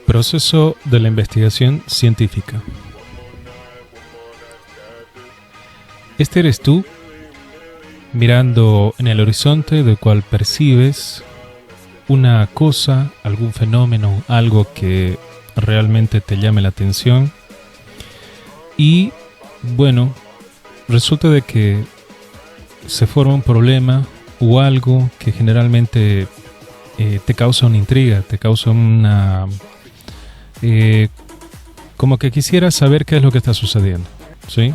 Proceso de la investigación científica. Este eres tú, mirando en el horizonte del cual percibes una cosa, algún fenómeno, algo que realmente te llame la atención. Y bueno, resulta de que se forma un problema o algo que generalmente te causa una intriga, te causa una... como que quisieras saber qué es lo que está sucediendo, ¿sí?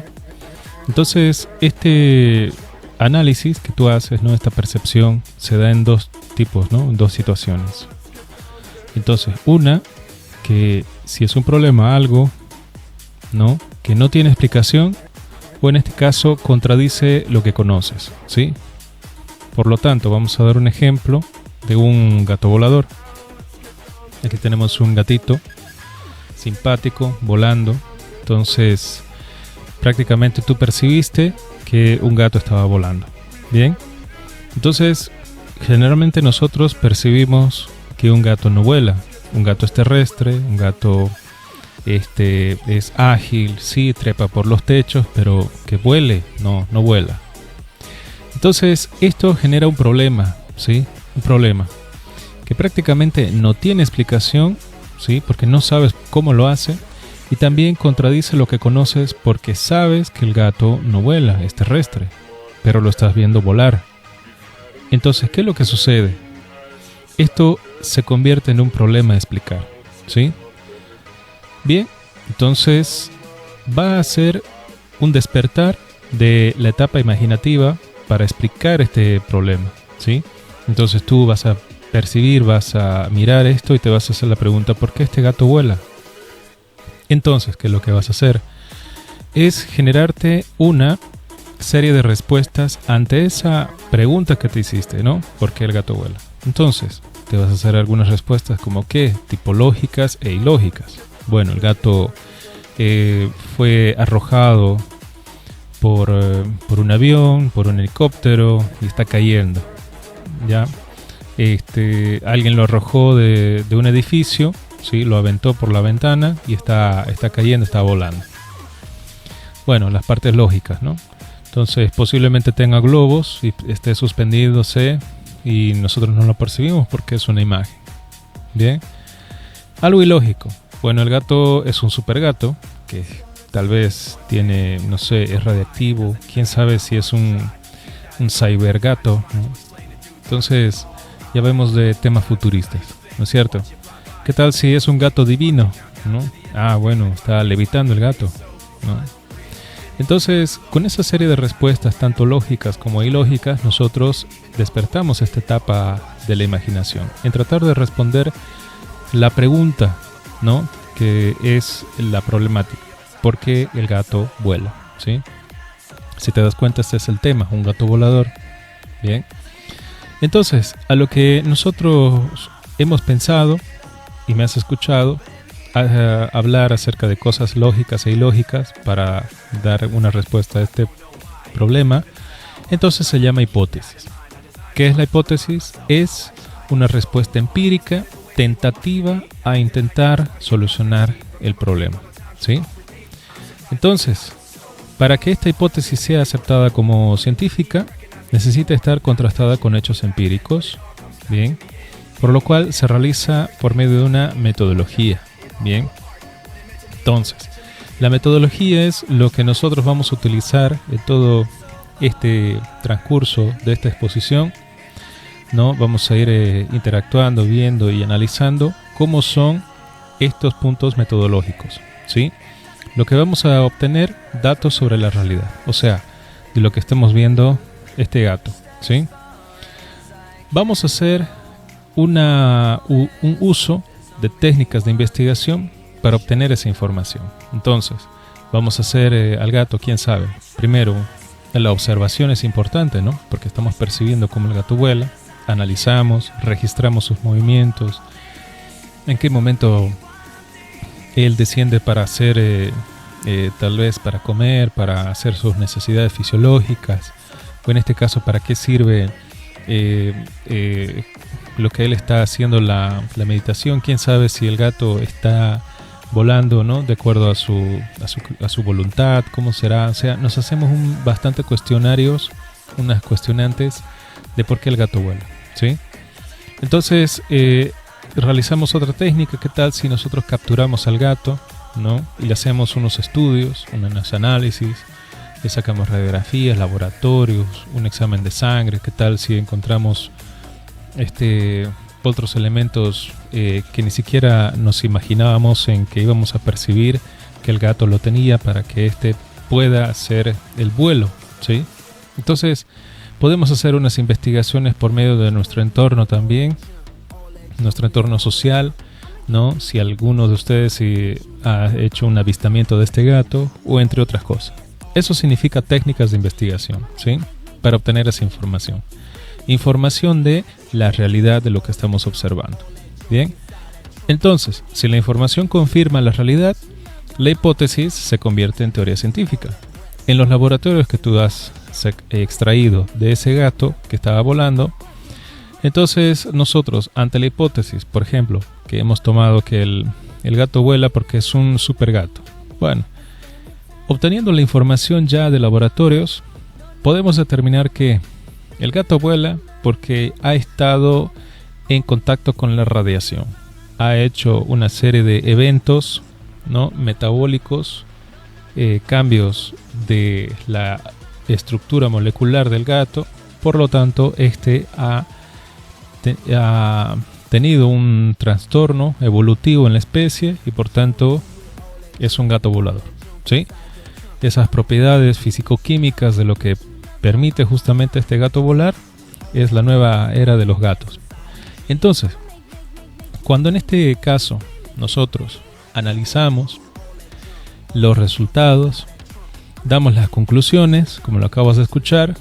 Entonces, este análisis que tú haces, ¿no? Esta percepción se da en dos tipos, ¿no? En dos situaciones. Entonces, una, que si es un problema, algo, ¿no? Que no tiene explicación, o en este caso contradice lo que conoces, ¿sí? Por lo tanto, vamos a dar un ejemplo de un gato volador. Aquí tenemos un gatito simpático volando. Entonces, prácticamente tú percibiste que un gato estaba volando. Bien. Entonces, generalmente nosotros percibimos que un gato no vuela. Un gato es terrestre, un gato es ágil, sí, trepa por los techos, pero que vuele, no vuela. Entonces, esto genera un problema, ¿sí? Un problema que prácticamente no tiene explicación, ¿sí? Porque no sabes cómo lo hace, y también contradice lo que conoces porque sabes que el gato no vuela, es terrestre, pero lo estás viendo volar. Entonces, ¿qué es lo que sucede? Esto se convierte en un problema a explicar, ¿sí? Bien, entonces va a ser un despertar de la etapa imaginativa para explicar este problema, ¿sí? Entonces tú vas a percibir, vas a mirar esto y te vas a hacer la pregunta: ¿por qué este gato vuela? Entonces, ¿qué es lo que vas a hacer? Es generarte una serie de respuestas ante esa pregunta que te hiciste, ¿no? ¿Por qué el gato vuela? Entonces, te vas a hacer algunas respuestas como ¿qué? Tipológicas e ilógicas. Bueno, el gato fue arrojado por un avión, por un helicóptero y está cayendo, ¿ya? Alguien lo arrojó de un edificio, ¿sí? Lo aventó por la ventana y está cayendo, está volando. Bueno, las partes lógicas, ¿no? Entonces, posiblemente tenga globos y esté suspendiéndose y nosotros no lo percibimos porque es una imagen. Bien. Algo ilógico. Bueno, el gato es un super gato que tal vez tiene, no sé, es radiactivo. Quién sabe si es un cybergato, ¿no? Entonces, ya vemos de temas futuristas, ¿no es cierto? ¿Qué tal si es un gato divino, ¿no? Ah, bueno, está levitando el gato, ¿no? Entonces, con esa serie de respuestas, tanto lógicas como ilógicas, nosotros despertamos esta etapa de la imaginación en tratar de responder la pregunta, ¿no? Que es la problemática. ¿Por qué el gato vuela? ¿Sí? Si te das cuenta, este es el tema, un gato volador. Bien. Entonces, a lo que nosotros hemos pensado y me has escuchado hablar acerca de cosas lógicas e ilógicas para dar una respuesta a este problema, entonces se llama hipótesis. ¿Qué es la hipótesis? Es una respuesta empírica tentativa a intentar solucionar el problema, ¿sí? Entonces, para que esta hipótesis sea aceptada como científica, necesita estar contrastada con hechos empíricos, ¿bien? Por lo cual se realiza por medio de una metodología, ¿bien? Entonces, la metodología es lo que nosotros vamos a utilizar en todo este transcurso de esta exposición, ¿no? Vamos a ir interactuando, viendo y analizando cómo son estos puntos metodológicos, ¿sí? Lo que vamos a obtener, datos sobre la realidad, o sea, de lo que estemos viendo este gato, ¿sí? Vamos a hacer un uso de técnicas de investigación para obtener esa información. Entonces, vamos a hacer al gato, quién sabe. Primero, la observación es importante, ¿no? Porque estamos percibiendo cómo el gato vuela. Analizamos, registramos sus movimientos, en qué momento él desciende para hacer, tal vez para comer, para hacer sus necesidades fisiológicas, o en este caso para qué sirve lo que él está haciendo la meditación. Quién sabe si el gato está volando, ¿no? De acuerdo a su voluntad, cómo será. O sea, nos hacemos bastante cuestionarios, unas cuestionantes de por qué el gato vuela, ¿sí? Entonces, realizamos otra técnica. ¿Qué tal si nosotros capturamos al gato, ¿no? Y le hacemos unos estudios, unos análisis, le sacamos radiografías, laboratorios, un examen de sangre? ¿Qué tal si encontramos otros elementos que ni siquiera nos imaginábamos en que íbamos a percibir que el gato lo tenía, para que pueda hacer el vuelo, ¿sí? Entonces, podemos hacer unas investigaciones por medio de nuestro entorno también, nuestro entorno social, ¿no? Si alguno de ustedes ha hecho un avistamiento de este gato, o entre otras cosas. Eso significa técnicas de investigación, ¿sí? Para obtener esa información. Información de la realidad de lo que estamos observando. Bien, entonces, si la información confirma la realidad, la hipótesis se convierte en teoría científica. En los laboratorios que tú has extraído de ese gato que estaba volando, entonces nosotros, ante la hipótesis, por ejemplo, que hemos tomado que el gato vuela porque es un super gato. Bueno, obteniendo la información ya de laboratorios, podemos determinar que el gato vuela porque ha estado en contacto con la radiación. Ha hecho una serie de eventos, ¿no? Metabólicos, cambios de la estructura molecular del gato. Por lo tanto, ha tenido un trastorno evolutivo en la especie y por tanto es un gato volador, ¿sí? Esas propiedades físico-químicas de lo que permite justamente este gato volar es la nueva era de los gatos. Entonces, cuando en este caso nosotros analizamos los resultados, damos las conclusiones, como lo acabas de escuchar,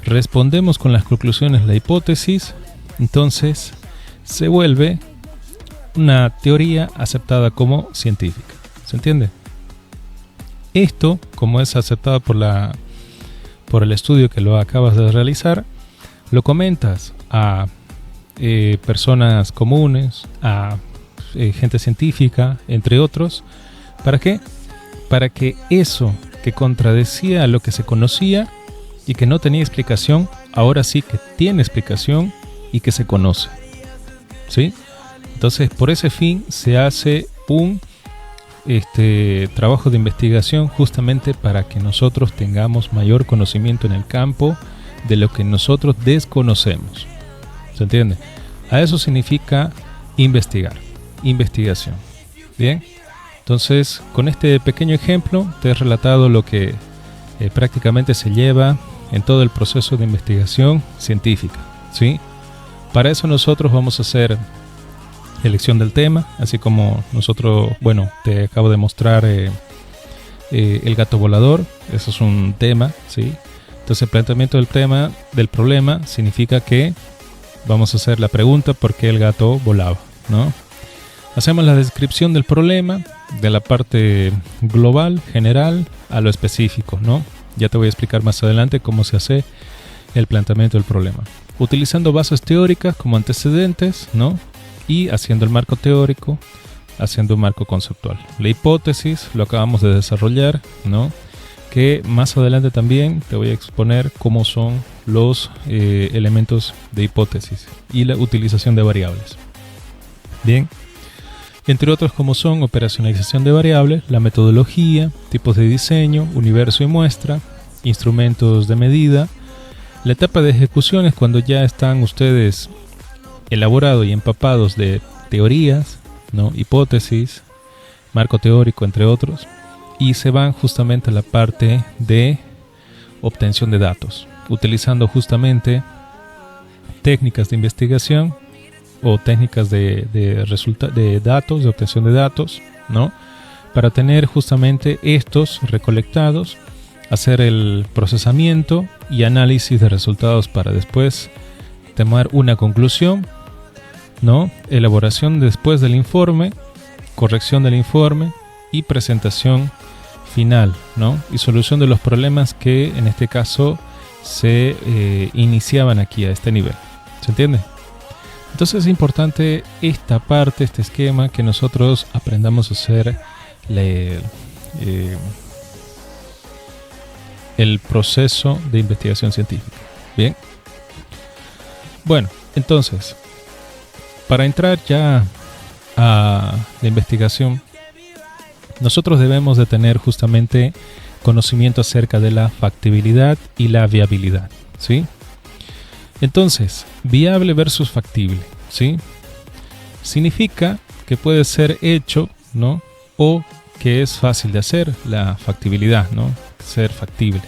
respondemos con las conclusiones la hipótesis, entonces se vuelve una teoría aceptada como científica. ¿Se entiende? Esto, como es aceptado por el estudio que lo acabas de realizar, lo comentas a personas comunes, a gente científica, entre otros. ¿Para qué? Para que eso que contradecía lo que se conocía y que no tenía explicación, ahora sí que tiene explicación y que se conoce, ¿sí? Entonces, por ese fin se hace un trabajo de investigación justamente para que nosotros tengamos mayor conocimiento en el campo de lo que nosotros desconocemos. ¿Se entiende? A eso significa investigar, investigación. Bien, entonces con este pequeño ejemplo te he relatado lo que prácticamente se lleva en todo el proceso de investigación científica, ¿sí? Para eso nosotros vamos a hacer elección del tema, así como nosotros, bueno, te acabo de mostrar el gato volador. Eso es un tema, ¿sí? Entonces el planteamiento del problema significa que vamos a hacer la pregunta ¿por qué el gato volaba?, ¿no? Hacemos la descripción del problema, de la parte global, general, a lo específico, ¿no? Ya te voy a explicar más adelante cómo se hace el planteamiento del problema. Utilizando bases teóricas como antecedentes, ¿no? Y haciendo el marco teórico, haciendo un marco conceptual. La hipótesis lo acabamos de desarrollar, ¿no? Que más adelante también te voy a exponer cómo son los elementos de hipótesis y la utilización de variables. Bien, entre otros como son operacionalización de variables, la metodología, tipos de diseño, universo y muestra, instrumentos de medida. La etapa de ejecución es cuando ya están ustedes elaborados y empapados de teorías, ¿no? Hipótesis, marco teórico, entre otros, y se van justamente a la parte de obtención de datos, utilizando técnicas de investigación o técnicas de datos, de obtención de datos, ¿no? Para tener justamente estos recolectados, hacer el procesamiento y análisis de resultados para después tomar una conclusión, ¿no? Elaboración después del informe, corrección del informe y presentación final, ¿no? Y solución de los problemas que en este caso se iniciaban aquí a este nivel. ¿Se entiende? Entonces es importante esta parte, este esquema, que nosotros aprendamos a hacer el proceso de investigación científica. Bien. Bueno, entonces, para entrar ya a la investigación, nosotros debemos de tener justamente conocimiento acerca de la factibilidad y la viabilidad, ¿sí? Entonces, viable versus factible, ¿sí? Significa que puede ser hecho, ¿no? O que es fácil de hacer, la factibilidad, ¿no? Ser factible.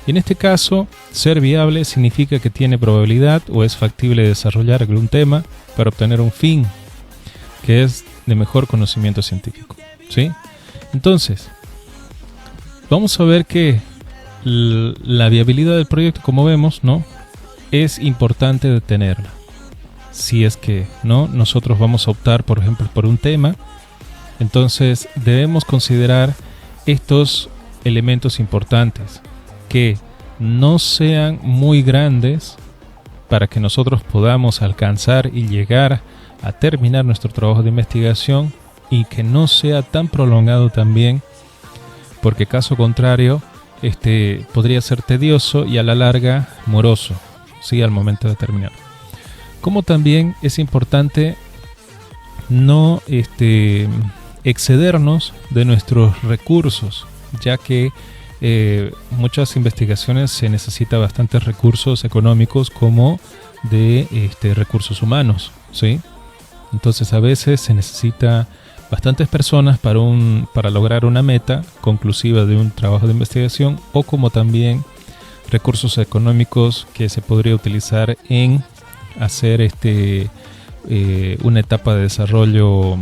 Y en este caso, ser viable significa que tiene probabilidad o es factible desarrollar algún tema para obtener un fin que es de mejor conocimiento científico, ¿sí? Entonces, vamos a ver que la viabilidad del proyecto, como vemos, ¿no? Es importante de tenerla. Si es que, ¿no? Nosotros vamos a optar, por ejemplo, por un tema, entonces debemos considerar estos elementos importantes, que no sean muy grandes para que nosotros podamos alcanzar y llegar a terminar nuestro trabajo de investigación, y que no sea tan prolongado también, porque caso contrario podría ser tedioso y a la larga moroso, ¿sí? Al momento de terminar. Como también es importante no excedernos de nuestros recursos, ya que muchas investigaciones se necesita bastantes recursos económicos como de recursos humanos, ¿sí? Entonces a veces se necesita bastantes personas para lograr una meta conclusiva de un trabajo de investigación, o como también recursos económicos que se podría utilizar en hacer una etapa de desarrollo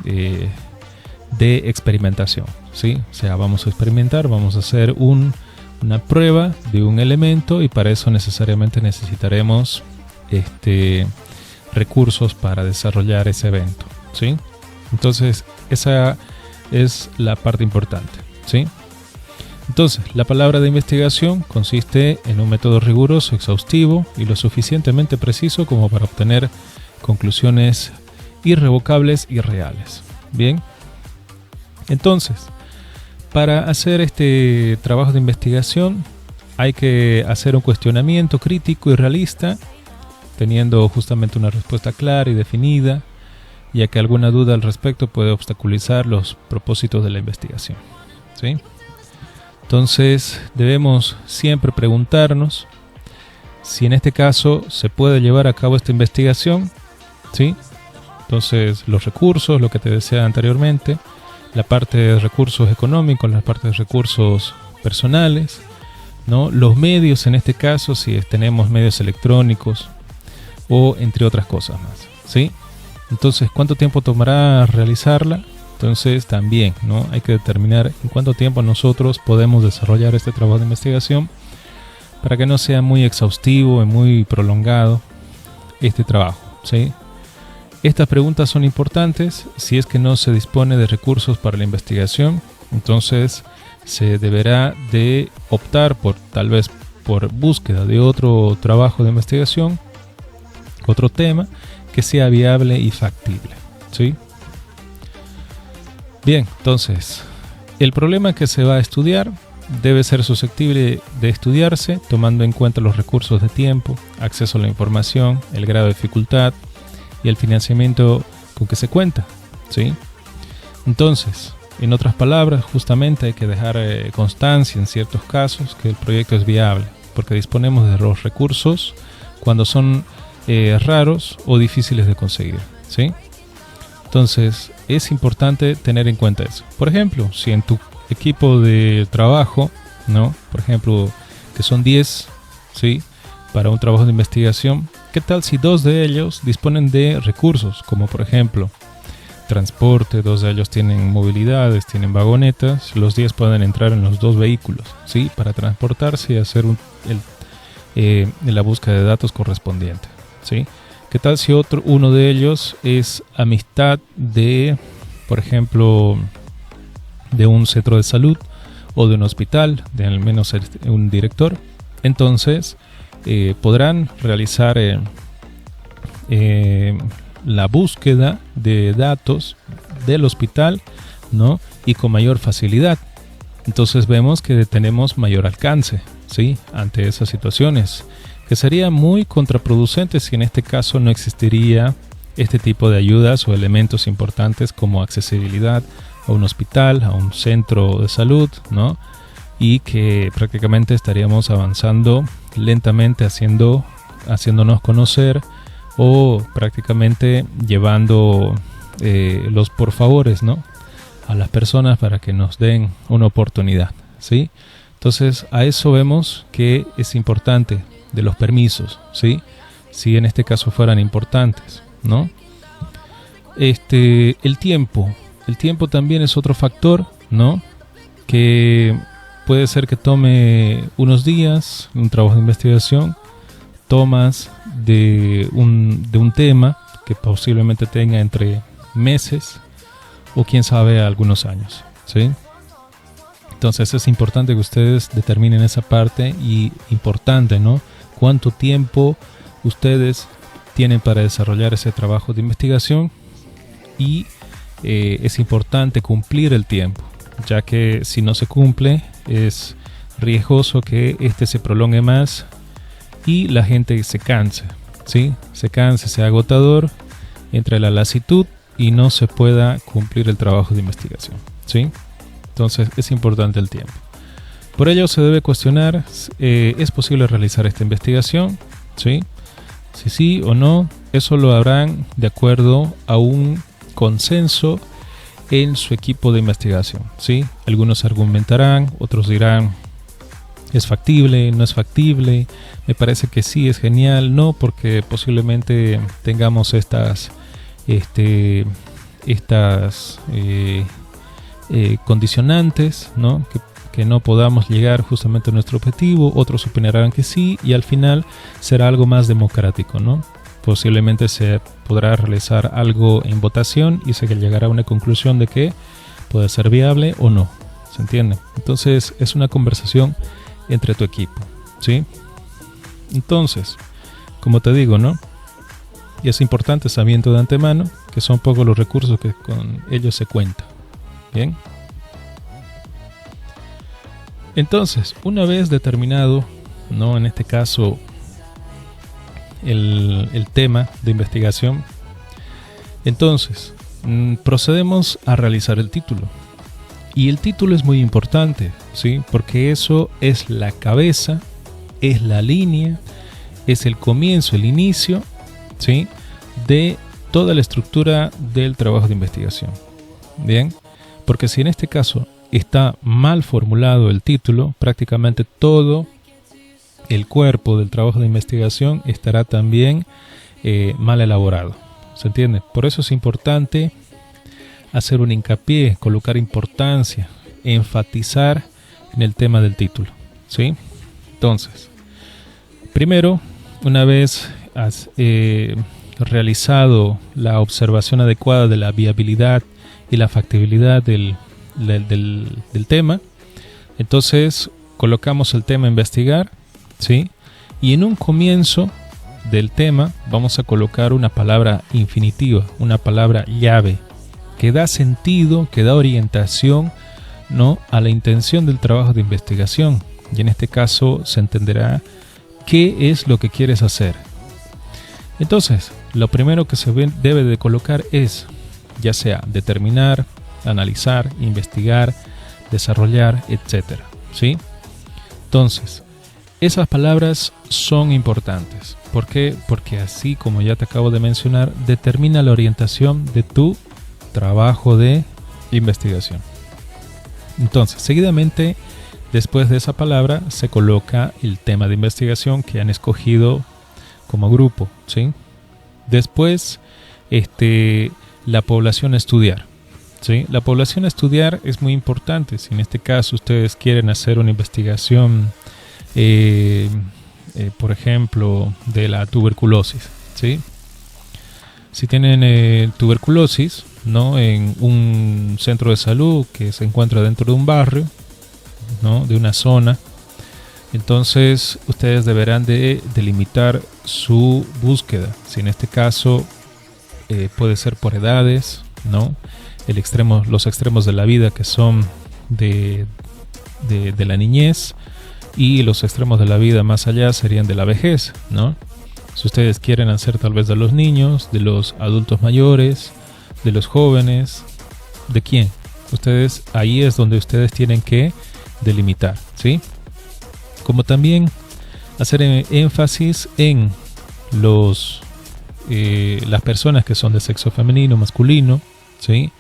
de experimentación, ¿sí? O sea, vamos a experimentar, vamos a hacer una prueba de un elemento, y para eso necesariamente necesitaremos recursos para desarrollar ese evento, ¿sí? Entonces, esa es la parte importante, ¿sí? Entonces, la palabra de investigación consiste en un método riguroso, exhaustivo y lo suficientemente preciso como para obtener conclusiones irrevocables y reales. Bien. Entonces, para hacer este trabajo de investigación hay que hacer un cuestionamiento crítico y realista, teniendo justamente una respuesta clara y definida, ya que alguna duda al respecto puede obstaculizar los propósitos de la investigación, ¿sí? Entonces debemos siempre preguntarnos si en este caso se puede llevar a cabo esta investigación, ¿sí? Entonces los recursos, lo que te decía anteriormente, la parte de recursos económicos, la parte de recursos personales, ¿no? Los medios, en este caso, si tenemos medios electrónicos o entre otras cosas más, ¿sí? Entonces, ¿cuánto tiempo tomará realizarla? Entonces, también, ¿no? Hay que determinar en cuánto tiempo nosotros podemos desarrollar este trabajo de investigación para que no sea muy exhaustivo y muy prolongado este trabajo, ¿sí? Estas preguntas son importantes si es que no se dispone de recursos para la investigación. Entonces, se deberá de optar tal vez por búsqueda de otro trabajo de investigación, otro tema que sea viable y factible, ¿sí? Bien, entonces, el problema que se va a estudiar debe ser susceptible de estudiarse tomando en cuenta los recursos de tiempo, acceso a la información, el grado de dificultad y el financiamiento con que se cuenta, ¿sí? Entonces, en otras palabras, justamente hay que dejar constancia en ciertos casos que el proyecto es viable, porque disponemos de los recursos cuando son raros o difíciles de conseguir, ¿sí? Entonces, es importante tener en cuenta eso. Por ejemplo, si en tu equipo de trabajo, ¿no? Por ejemplo, que son 10, ¿sí? Para un trabajo de investigación, ¿qué tal si 2 de ellos disponen de recursos? Como por ejemplo, transporte, 2 de ellos tienen movilidades, tienen vagonetas, los 10 pueden entrar en los 2 vehículos, ¿sí? Para transportarse y hacer la búsqueda de datos correspondiente, ¿sí? ¿Qué tal si uno de ellos es amistad de, por ejemplo, de un centro de salud o de un hospital, de al menos un director? Entonces podrán realizar la búsqueda de datos del hospital, ¿no? Y con mayor facilidad. Entonces vemos que tenemos mayor alcance, ¿sí? Ante esas situaciones, que sería muy contraproducente si en este caso no existiría este tipo de ayudas o elementos importantes como accesibilidad a un hospital, a un centro de salud, ¿no? Y que prácticamente estaríamos avanzando lentamente, haciéndonos conocer o prácticamente llevando los por favores, ¿no? A las personas para que nos den una oportunidad, ¿sí? Entonces a eso vemos que es importante de los permisos, ¿sí? Si en este caso fueran importantes, ¿no? El tiempo también es otro factor, ¿no? Que puede ser que tome unos días, un trabajo de investigación, tomas de un tema que posiblemente tenga entre meses o quién sabe algunos años, ¿sí? Entonces es importante que ustedes determinen esa parte y importante, ¿no? Cuánto tiempo ustedes tienen para desarrollar ese trabajo de investigación y es importante cumplir el tiempo, ya que si no se cumple es riesgoso que se prolongue más y la gente se canse, ¿sí? Se canse, sea agotador, entre la lasitud y no se pueda cumplir el trabajo de investigación, ¿sí? Entonces es importante el tiempo. Por ello se debe cuestionar, ¿es posible realizar esta investigación? ¿Sí? Si sí o no, eso lo harán de acuerdo a un consenso en su equipo de investigación, ¿sí? Algunos argumentarán, otros dirán, ¿es factible? ¿No es factible? Me parece que sí, es genial. No, porque posiblemente tengamos estas condicionantes, ¿no? Que no podamos llegar justamente a nuestro objetivo. Otros opinarán que sí y al final será algo más democrático, ¿no? Posiblemente se podrá realizar algo en votación y se llegará a una conclusión de que puede ser viable o no, ¿se entiende? Entonces es una conversación entre tu equipo, ¿sí? Entonces, como te digo, ¿no? Y es importante sabiendo de antemano que son pocos los recursos que con ellos se cuenta. Bien. Entonces, una vez determinado, ¿no? En este caso, el tema de investigación, entonces procedemos a realizar el título. Y el título es muy importante, ¿sí? Porque eso es la cabeza, es la línea, es el comienzo, el inicio, ¿sí? De toda la estructura del trabajo de investigación. Bien, porque si en este caso está mal formulado el título, prácticamente todo el cuerpo del trabajo de investigación estará también mal elaborado. ¿Se entiende? Por eso es importante hacer un hincapié, colocar importancia, enfatizar en el tema del título, ¿sí? Entonces, primero, una vez has realizado la observación adecuada de la viabilidad y la factibilidad del tema, entonces colocamos el tema a investigar, ¿sí? Y en un comienzo del tema vamos a colocar una palabra infinitiva, una palabra llave, que da sentido, que da orientación, ¿no? A la intención del trabajo de investigación. Y en este caso se entenderá qué es lo que quieres hacer. Entonces, lo primero que se debe de colocar es, ya sea determinar, analizar, investigar, desarrollar, etc. ¿Sí? Entonces, esas palabras son importantes. ¿Por qué? Porque así, como ya te acabo de mencionar, determina la orientación de tu trabajo de investigación. Entonces, seguidamente, después de esa palabra, se coloca el tema de investigación que han escogido como grupo, ¿sí? Después, la población a estudiar, ¿sí? La población a estudiar es muy importante. Si en este caso ustedes quieren hacer una investigación, por ejemplo, de la tuberculosis, ¿sí? Si tienen tuberculosis, ¿no? En un centro de salud que se encuentra dentro de un barrio, ¿no? De una zona, Entonces ustedes deberán de delimitar su búsqueda. Si en este caso puede ser por edades, ¿no? Los extremos de la vida, que son de la niñez, y los extremos de la vida más allá serían de la vejez, ¿no? Si ustedes quieren hacer tal vez de los niños, de los adultos mayores, de los jóvenes, ¿de quién? Ahí es donde ustedes tienen que delimitar, ¿sí? Como también hacer énfasis en las personas que son de sexo femenino, masculino, ¿sí?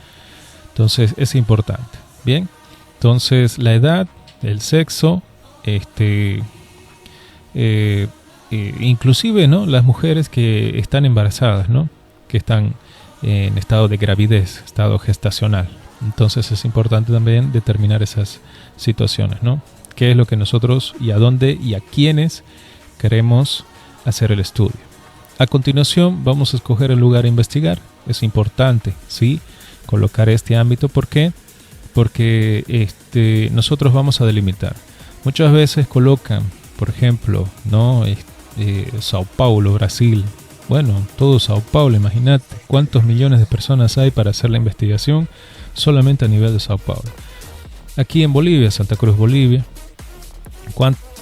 Entonces es importante. Bien, entonces la edad, el sexo, inclusive, ¿no? Las mujeres que están embarazadas, ¿no? Que están en estado de gravidez, estado gestacional. Entonces es importante también determinar esas situaciones, ¿no? Qué es lo que nosotros y a dónde y a quiénes queremos hacer el estudio. A continuación vamos a escoger el lugar a investigar. Es importante, ¿sí? Colocar este ámbito. ¿Por qué? Porque nosotros vamos a delimitar. Muchas veces colocan, por ejemplo, ¿no? Sao Paulo, Brasil. Bueno, todo Sao Paulo, imagínate cuántos millones de personas hay para hacer la investigación solamente a nivel de Sao Paulo. Aquí en Bolivia, Santa Cruz, Bolivia,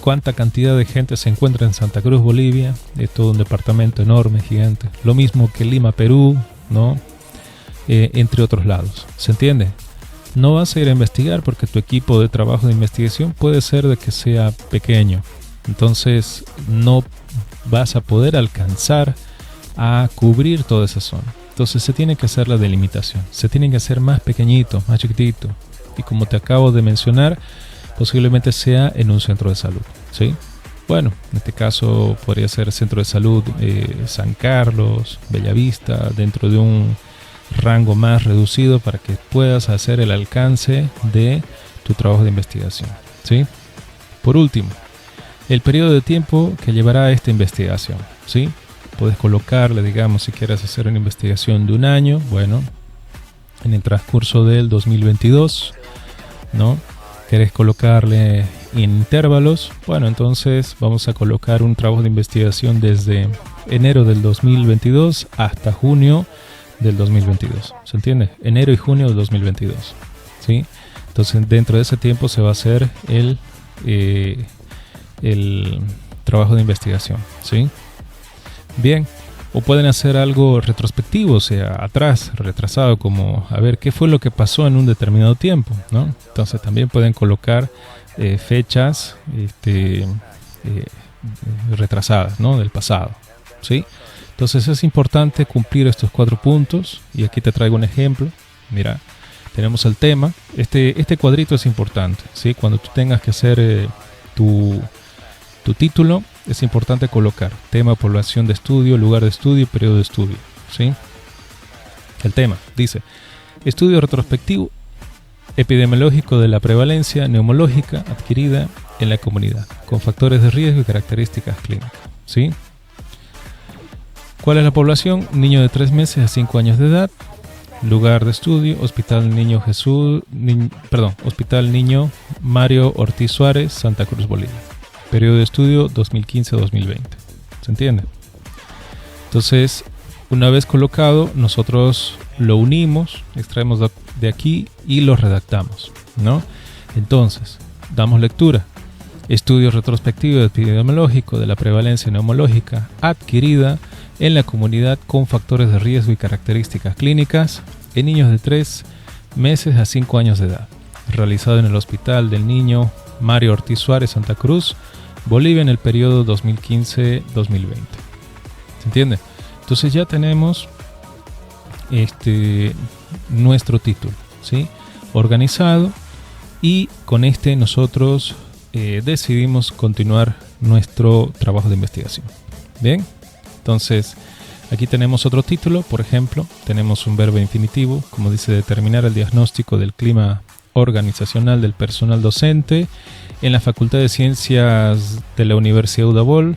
¿cuánta cantidad de gente se encuentra en Santa Cruz, Bolivia? Es todo un departamento enorme, gigante. Lo mismo que Lima, Perú, ¿no? Entre otros lados. ¿Se entiende? No vas a ir a investigar porque tu equipo de trabajo de investigación puede ser de que sea pequeño. Entonces no vas a poder alcanzar a cubrir toda esa zona. Entonces se tiene que hacer la delimitación. Se tiene que hacer más pequeñito, más chiquitito. Y como te acabo de mencionar, posiblemente sea en un centro de salud, ¿sí? Bueno, en este caso podría ser Centro de Salud San Carlos, Bellavista, dentro de un rango más reducido para que puedas hacer el alcance de tu trabajo de investigación, ¿sí? Por último, el periodo de tiempo que llevará esta investigación, ¿sí? Puedes colocarle, digamos, si quieres hacer una investigación de un año, bueno, en el transcurso del 2022, ¿no? ¿Querés colocarle intervalos? Bueno, entonces vamos a colocar un trabajo de investigación desde enero del 2022 hasta junio del 2022. ¿Se entiende? Enero y junio del 2022. ¿Sí? Entonces dentro de ese tiempo se va a hacer el trabajo de investigación. ¿Sí? Bien. O pueden hacer algo retrospectivo, o sea, atrás, retrasado, como a ver qué fue lo que pasó en un determinado tiempo, ¿no? Entonces también pueden colocar fechas retrasadas, ¿no? Del pasado, ¿sí? Entonces es importante cumplir estos 4 puntos y aquí te traigo un ejemplo. Mira, tenemos el tema. Este cuadrito es importante, ¿sí? Cuando tú tengas que hacer tu título, es importante colocar tema, población de estudio, lugar de estudio y periodo de estudio, ¿sí? El tema dice: estudio retrospectivo epidemiológico de la prevalencia neumológica adquirida en la comunidad, con factores de riesgo y características clínicas, ¿sí? ¿Cuál es la población? Niño de 3 meses a 5 años de edad. Lugar de estudio: Hospital Niño Hospital Niño Mario Ortiz Suárez, Santa Cruz, Bolivia. Periodo de estudio 2015-2020. ¿Se entiende? Entonces, una vez colocado, nosotros lo unimos, extraemos de aquí y lo redactamos, ¿no? Entonces, damos lectura. Estudio retrospectivo epidemiológico de la prevalencia neumológica adquirida en la comunidad con factores de riesgo y características clínicas en niños de 3 meses a 5 años de edad. Realizado en el Hospital del Niño Mario Ortiz Suárez, Santa Cruz, Bolivia, en el periodo 2015-2020. ¿Se entiende? Entonces ya tenemos nuestro título, ¿sí? Organizado, y con nosotros decidimos continuar nuestro trabajo de investigación. Bien, entonces aquí tenemos otro título. Por ejemplo, tenemos un verbo infinitivo, como dice: determinar el diagnóstico del clima organizacional del personal docente en la Facultad de Ciencias de la Universidad Udabol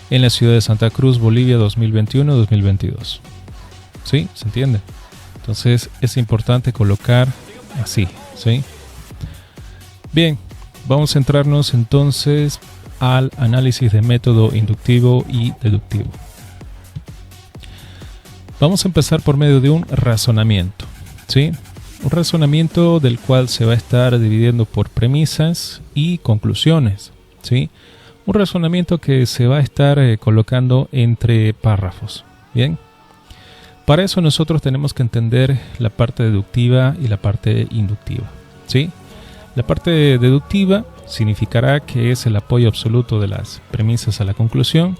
en la ciudad de Santa Cruz, Bolivia, 2021-2022. ¿Sí? ¿Se entiende? Entonces es importante colocar así, ¿sí? Bien, vamos a centrarnos entonces al análisis de método inductivo y deductivo. Vamos a empezar por medio de un razonamiento, ¿sí? Un razonamiento del cual se va a estar dividiendo por premisas y conclusiones, ¿sí? Un razonamiento que se va a estar colocando entre párrafos, ¿bien? Para eso nosotros tenemos que entender la parte deductiva y la parte inductiva, ¿sí? La parte deductiva significará que es el apoyo absoluto de las premisas a la conclusión.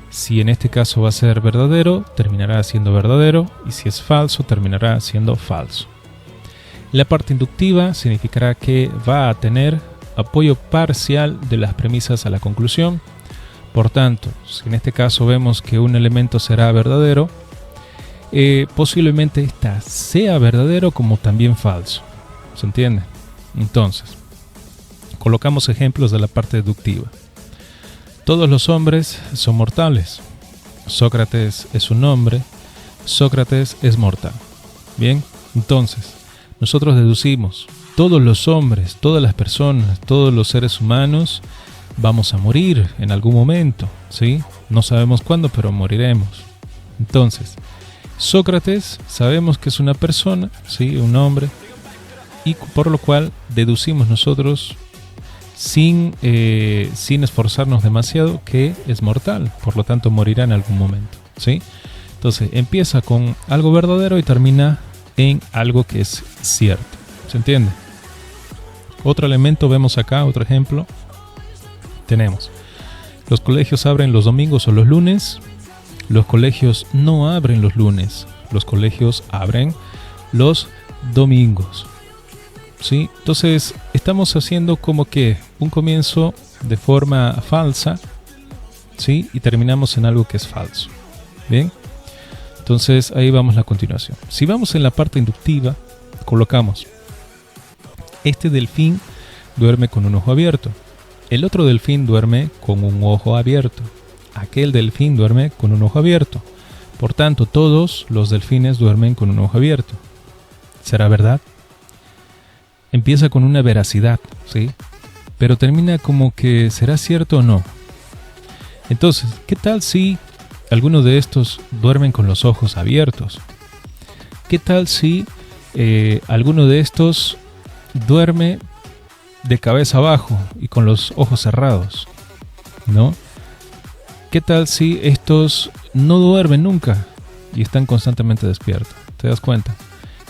Si en este caso va a ser verdadero, terminará siendo verdadero, y si es falso, terminará siendo falso. La parte inductiva significará que va a tener apoyo parcial de las premisas a la conclusión. Por tanto, si en este caso vemos que un elemento será verdadero, posiblemente ésta sea verdadero como también falso. ¿Se entiende? Entonces, colocamos ejemplos de la parte deductiva. Todos los hombres son mortales. Sócrates es un hombre. Sócrates es mortal. Bien, entonces, nosotros deducimos, todos los hombres, todas las personas, todos los seres humanos vamos a morir en algún momento, ¿sí? No sabemos cuándo, pero moriremos. Entonces, Sócrates sabemos que es una persona, ¿sí? Un hombre, y por lo cual deducimos nosotros sin esforzarnos demasiado que es mortal, por lo tanto morirá en algún momento, ¿sí? Entonces empieza con algo verdadero y termina en algo que es cierto, ¿se entiende? Otro elemento vemos acá, otro ejemplo, tenemos: los colegios abren los domingos o los lunes. Los colegios no abren los lunes, los colegios abren los domingos, ¿sí? Entonces estamos haciendo como que un comienzo de forma falsa, ¿sí? Y terminamos en algo que es falso. Bien, entonces ahí vamos la continuación. Si vamos en la parte inductiva, colocamos: este delfín duerme con un ojo abierto, el otro delfín duerme con un ojo abierto, aquel delfín duerme con un ojo abierto, por tanto todos los delfines duermen con un ojo abierto. ¿Será verdad? Empieza con una veracidad, ¿sí? Pero termina como que será cierto o no. Entonces, ¿qué tal si algunos de estos duermen con los ojos abiertos? ¿Qué tal si alguno de estos duerme de cabeza abajo y con los ojos cerrados? ¿No? ¿Qué tal si estos no duermen nunca y están constantemente despiertos? ¿Te das cuenta?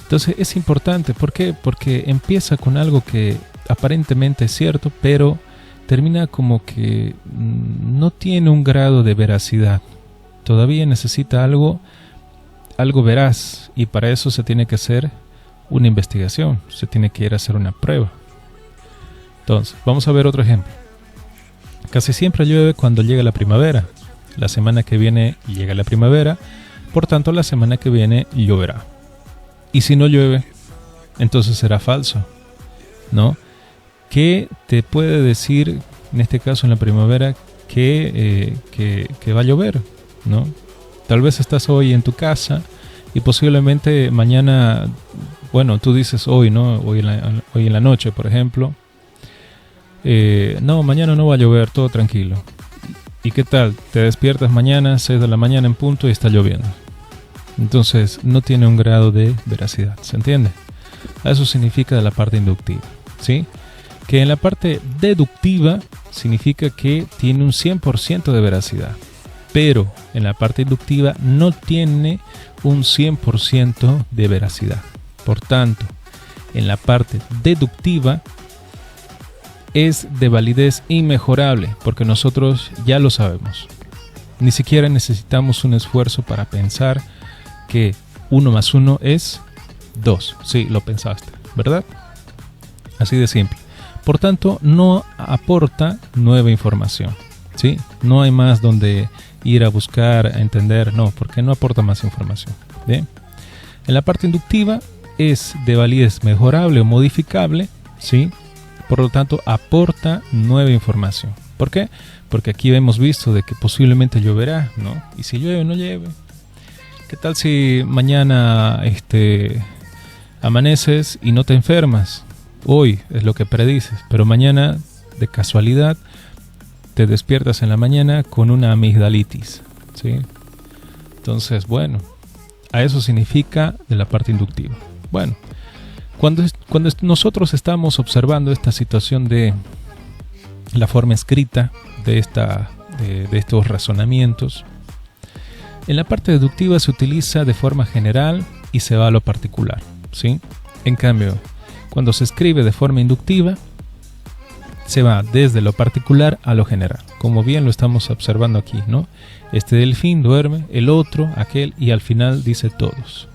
Entonces es importante. ¿Por qué? Porque empieza con algo que aparentemente es cierto, pero termina como que no tiene un grado de veracidad. Todavía necesita algo veraz, y para eso se tiene que hacer una investigación, se tiene que ir a hacer una prueba. Entonces, vamos a ver otro ejemplo. Casi siempre llueve cuando llega la primavera. La semana que viene llega la primavera, por tanto la semana que viene lloverá. Y si no llueve, entonces será falso, ¿no? ¿Qué te puede decir, en este caso en la primavera, que va a llover, ¿no? Tal vez estás hoy en tu casa y posiblemente mañana, bueno, tú dices hoy, ¿no? Hoy en la noche, por ejemplo. No, mañana no va a llover, todo tranquilo. ¿Y qué tal? Te despiertas mañana, 6 de la mañana en punto, y está lloviendo. Entonces no tiene un grado de veracidad, ¿se entiende? Eso significa de la parte inductiva, ¿sí? Que en la parte deductiva significa que tiene un 100% de veracidad, pero en la parte inductiva no tiene un 100% de veracidad. Por tanto, en la parte deductiva es de validez inmejorable, porque nosotros ya lo sabemos. Ni siquiera necesitamos un esfuerzo para pensar que 1 más 1 es 2. Sí, lo pensaste, ¿verdad? Así de simple. Por tanto, no aporta nueva información, ¿sí? No hay más donde ir a buscar, a entender, no, porque no aporta más información. ¿Bien? En la parte inductiva es de validez mejorable o modificable, ¿sí? Por lo tanto, aporta nueva información. ¿Por qué? Porque aquí hemos visto de que posiblemente lloverá, ¿no? Y si llueve o no llueve. ¿Qué tal si mañana amaneces y no te enfermas? Hoy es lo que predices, pero mañana, de casualidad, te despiertas en la mañana con una amigdalitis, ¿sí? Entonces, bueno, a eso significa de la parte inductiva. Bueno, cuando nosotros estamos observando esta situación de la forma escrita de estos razonamientos, en la parte deductiva se utiliza de forma general y se va a lo particular, ¿sí? En cambio, cuando se escribe de forma inductiva, se va desde lo particular a lo general, como bien lo estamos observando aquí, ¿no? Este delfín duerme, el otro, aquel, y al final dice todos.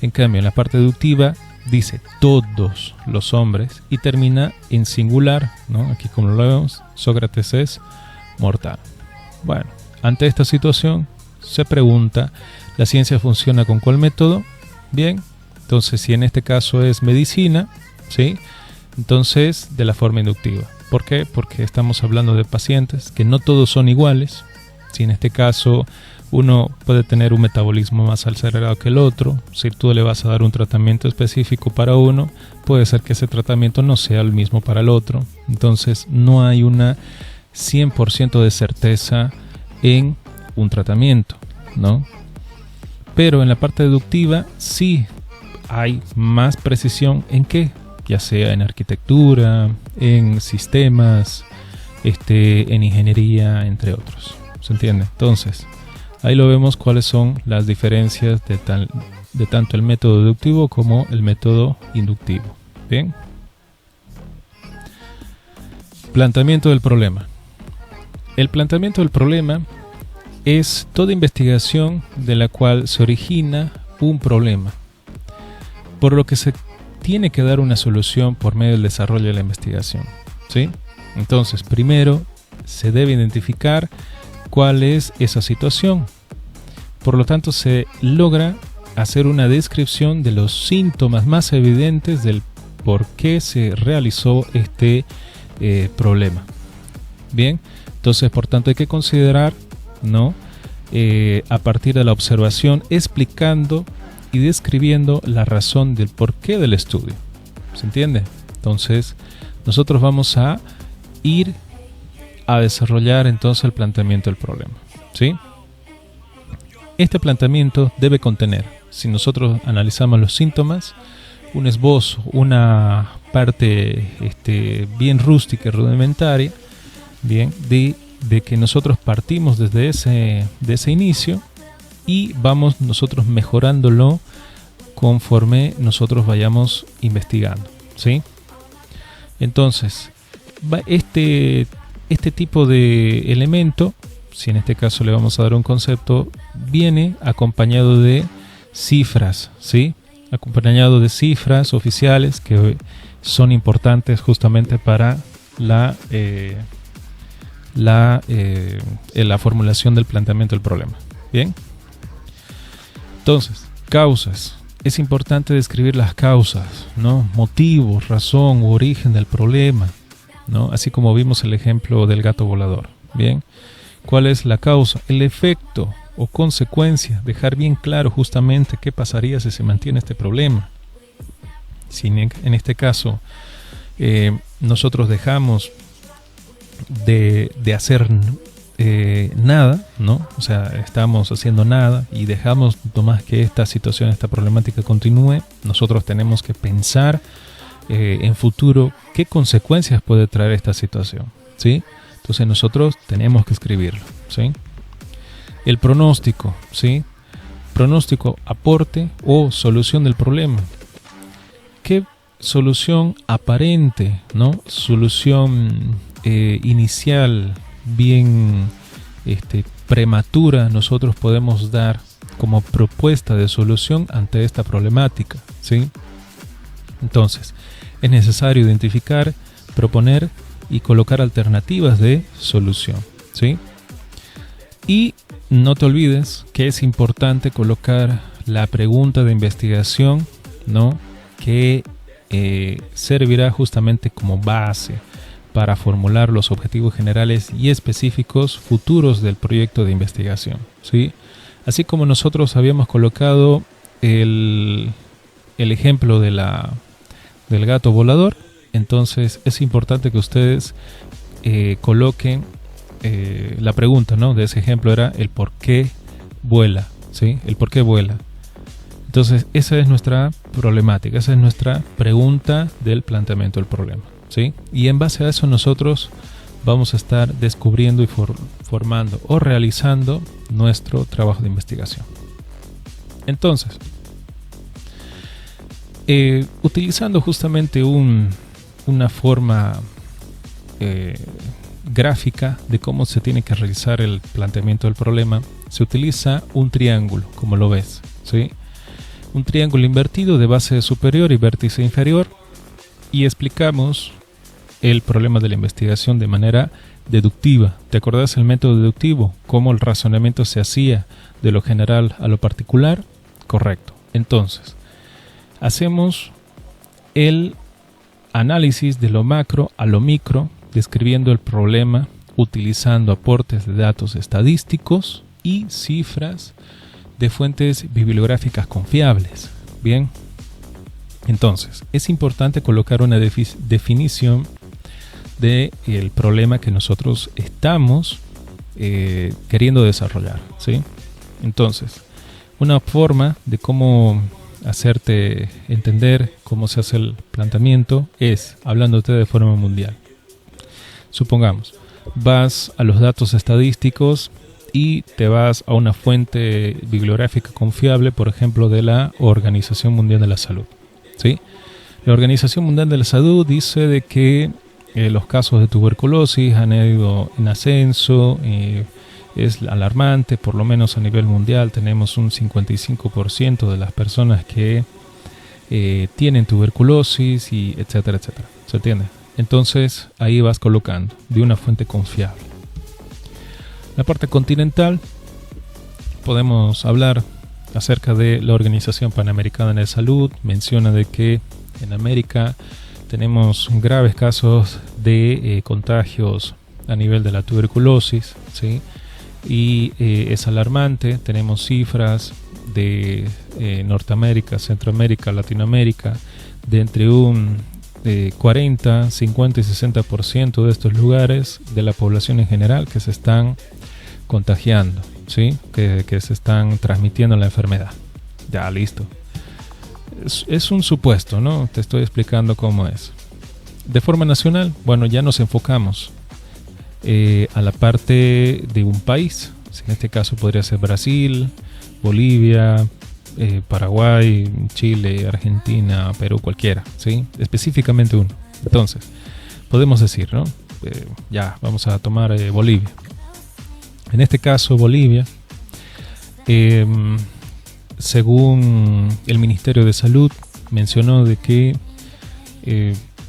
En cambio, en la parte deductiva dice todos los hombres y termina en singular, ¿no? Aquí como lo vemos, Sócrates es mortal. Bueno, ante esta situación se pregunta, ¿la ciencia funciona con cuál método? Bien, entonces si en este caso es medicina, ¿sí? Entonces de la forma inductiva. ¿Por qué? Porque estamos hablando de pacientes que no todos son iguales. Si en este caso uno puede tener un metabolismo más acelerado que el otro, si tú le vas a dar un tratamiento específico para uno, puede ser que ese tratamiento no sea el mismo para el otro. Entonces no hay una 100% de certeza en un tratamiento, ¿no? Pero en la parte deductiva sí hay más precisión en qué, ya sea en arquitectura, en sistemas, en ingeniería, entre otros. ¿Se entiende? Entonces, ahí lo vemos cuáles son las diferencias de tanto el método deductivo como el método inductivo. Bien. Planteamiento del problema. El planteamiento del problema es toda investigación de la cual se origina un problema, por lo que se tiene que dar una solución por medio del desarrollo de la investigación, ¿sí? Entonces, primero se debe identificar cuál es esa situación. Por lo tanto, se logra hacer una descripción de los síntomas más evidentes del por qué se realizó este problema. Bien, entonces, por tanto, hay que considerar, ¿no? A partir de la observación, explicando y describiendo la razón del porqué del estudio. ¿Se entiende? Entonces, nosotros vamos a ir a desarrollar entonces el planteamiento del problema, ¿sí? Este planteamiento debe contener, si nosotros analizamos los síntomas, un esbozo, una parte bien rústica y rudimentaria, bien, de que nosotros partimos desde ese inicio y vamos nosotros mejorándolo conforme nosotros vayamos investigando, ¿sí? Entonces, este tipo de elemento, si en este caso le vamos a dar un concepto, viene acompañado de cifras, ¿sí? Acompañado de cifras oficiales que son importantes justamente para la formulación del planteamiento del problema. Bien. Entonces, causas. Es importante describir las causas, ¿no? Motivos, razón u origen del problema, ¿no? Así como vimos el ejemplo del gato volador. Bien. ¿Cuál es la causa? El efecto o consecuencia. Dejar bien claro justamente qué pasaría si se mantiene este problema. Si en este caso nosotros dejamos de hacer nada, ¿no? O sea, estamos haciendo nada y dejamos nomás que esta situación, esta problemática continúe, nosotros tenemos que pensar en futuro qué consecuencias puede traer esta situación, ¿sí? Entonces nosotros tenemos que escribirlo, ¿sí? El pronóstico, ¿sí? Pronóstico, aporte o solución del problema. ¿Qué solución aparente, ¿no? Solución inicial, bien prematura, nosotros podemos dar como propuesta de solución ante esta problemática, ¿sí? Entonces, es necesario identificar, proponer y colocar alternativas de solución, ¿sí? Y no te olvides que es importante colocar la pregunta de investigación, ¿no? Que servirá justamente como base para formular los objetivos generales y específicos futuros del proyecto de investigación, ¿sí? Así como nosotros habíamos colocado el ejemplo del gato volador, Entonces es importante que ustedes coloquen la pregunta, ¿no? De ese ejemplo era el por qué vuela, ¿sí? El por qué vuela. Entonces esa es nuestra problemática, esa es nuestra pregunta del planteamiento del problema, ¿sí? Y en base a eso nosotros vamos a estar descubriendo y formando o realizando nuestro trabajo de investigación. Entonces, utilizando justamente una forma gráfica de cómo se tiene que realizar el planteamiento del problema, se utiliza un triángulo, como lo ves, ¿sí? Un triángulo invertido de base superior y vértice inferior, y explicamos el problema de la investigación de manera deductiva. ¿Te acordás el método deductivo? ¿Cómo el razonamiento se hacía de lo general a lo particular? Correcto. Entonces, hacemos el análisis de lo macro a lo micro, describiendo el problema utilizando aportes de datos estadísticos y cifras de fuentes bibliográficas confiables. Bien, entonces es importante colocar una definición del problema que nosotros estamos queriendo desarrollar, ¿sí? Entonces, una forma de cómo hacerte entender cómo se hace el planteamiento es hablándote de forma mundial. Supongamos, vas a los datos estadísticos y te vas a una fuente bibliográfica confiable, por ejemplo, de la Organización Mundial de la Salud, ¿sí? La Organización Mundial de la Salud dice de que los casos de tuberculosis han ido en ascenso, es alarmante, por lo menos a nivel mundial tenemos un 55% de las personas que tienen tuberculosis, y etcétera, etcétera. ¿Se entiende? Entonces ahí vas colocando de una fuente confiable. La parte continental, podemos hablar acerca de la Organización Panamericana de Salud. Menciona de que en América tenemos graves casos de contagios a nivel de la tuberculosis, ¿sí? Y es alarmante. Tenemos cifras de Norteamérica, Centroamérica, Latinoamérica, de entre un 40, 50 y 60% de estos lugares de la población en general que se están contagiando, ¿sí? Que se están transmitiendo la enfermedad. Ya, listo. Es un supuesto, ¿no? Te estoy explicando cómo es. De forma nacional, bueno, ya nos enfocamos a la parte de un país. En este caso podría ser Brasil, Bolivia, Paraguay, Chile, Argentina, Perú, cualquiera, ¿sí? Específicamente uno. Entonces, podemos decir, ¿no? Ya, vamos a tomar Bolivia. En este caso, Bolivia, según el Ministerio de Salud, mencionó de que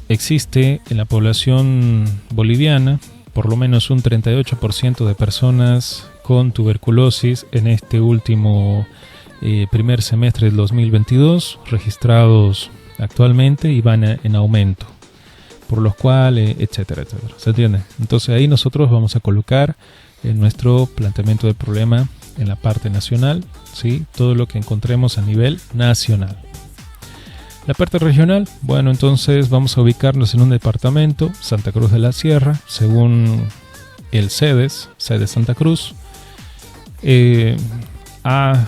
existe en la población boliviana por lo menos un 38% de personas con tuberculosis en este último primer semestre del 2022, registrados actualmente y van en aumento, por los cuales, etcétera, etcétera. ¿Se entiende? Entonces ahí nosotros vamos a colocar nuestro planteamiento del problema en la parte nacional, ¿sí? Todo lo que encontremos a nivel nacional. La parte regional, bueno, entonces vamos a ubicarnos en un departamento, Santa Cruz de la Sierra, según el CEDES Santa Cruz, ha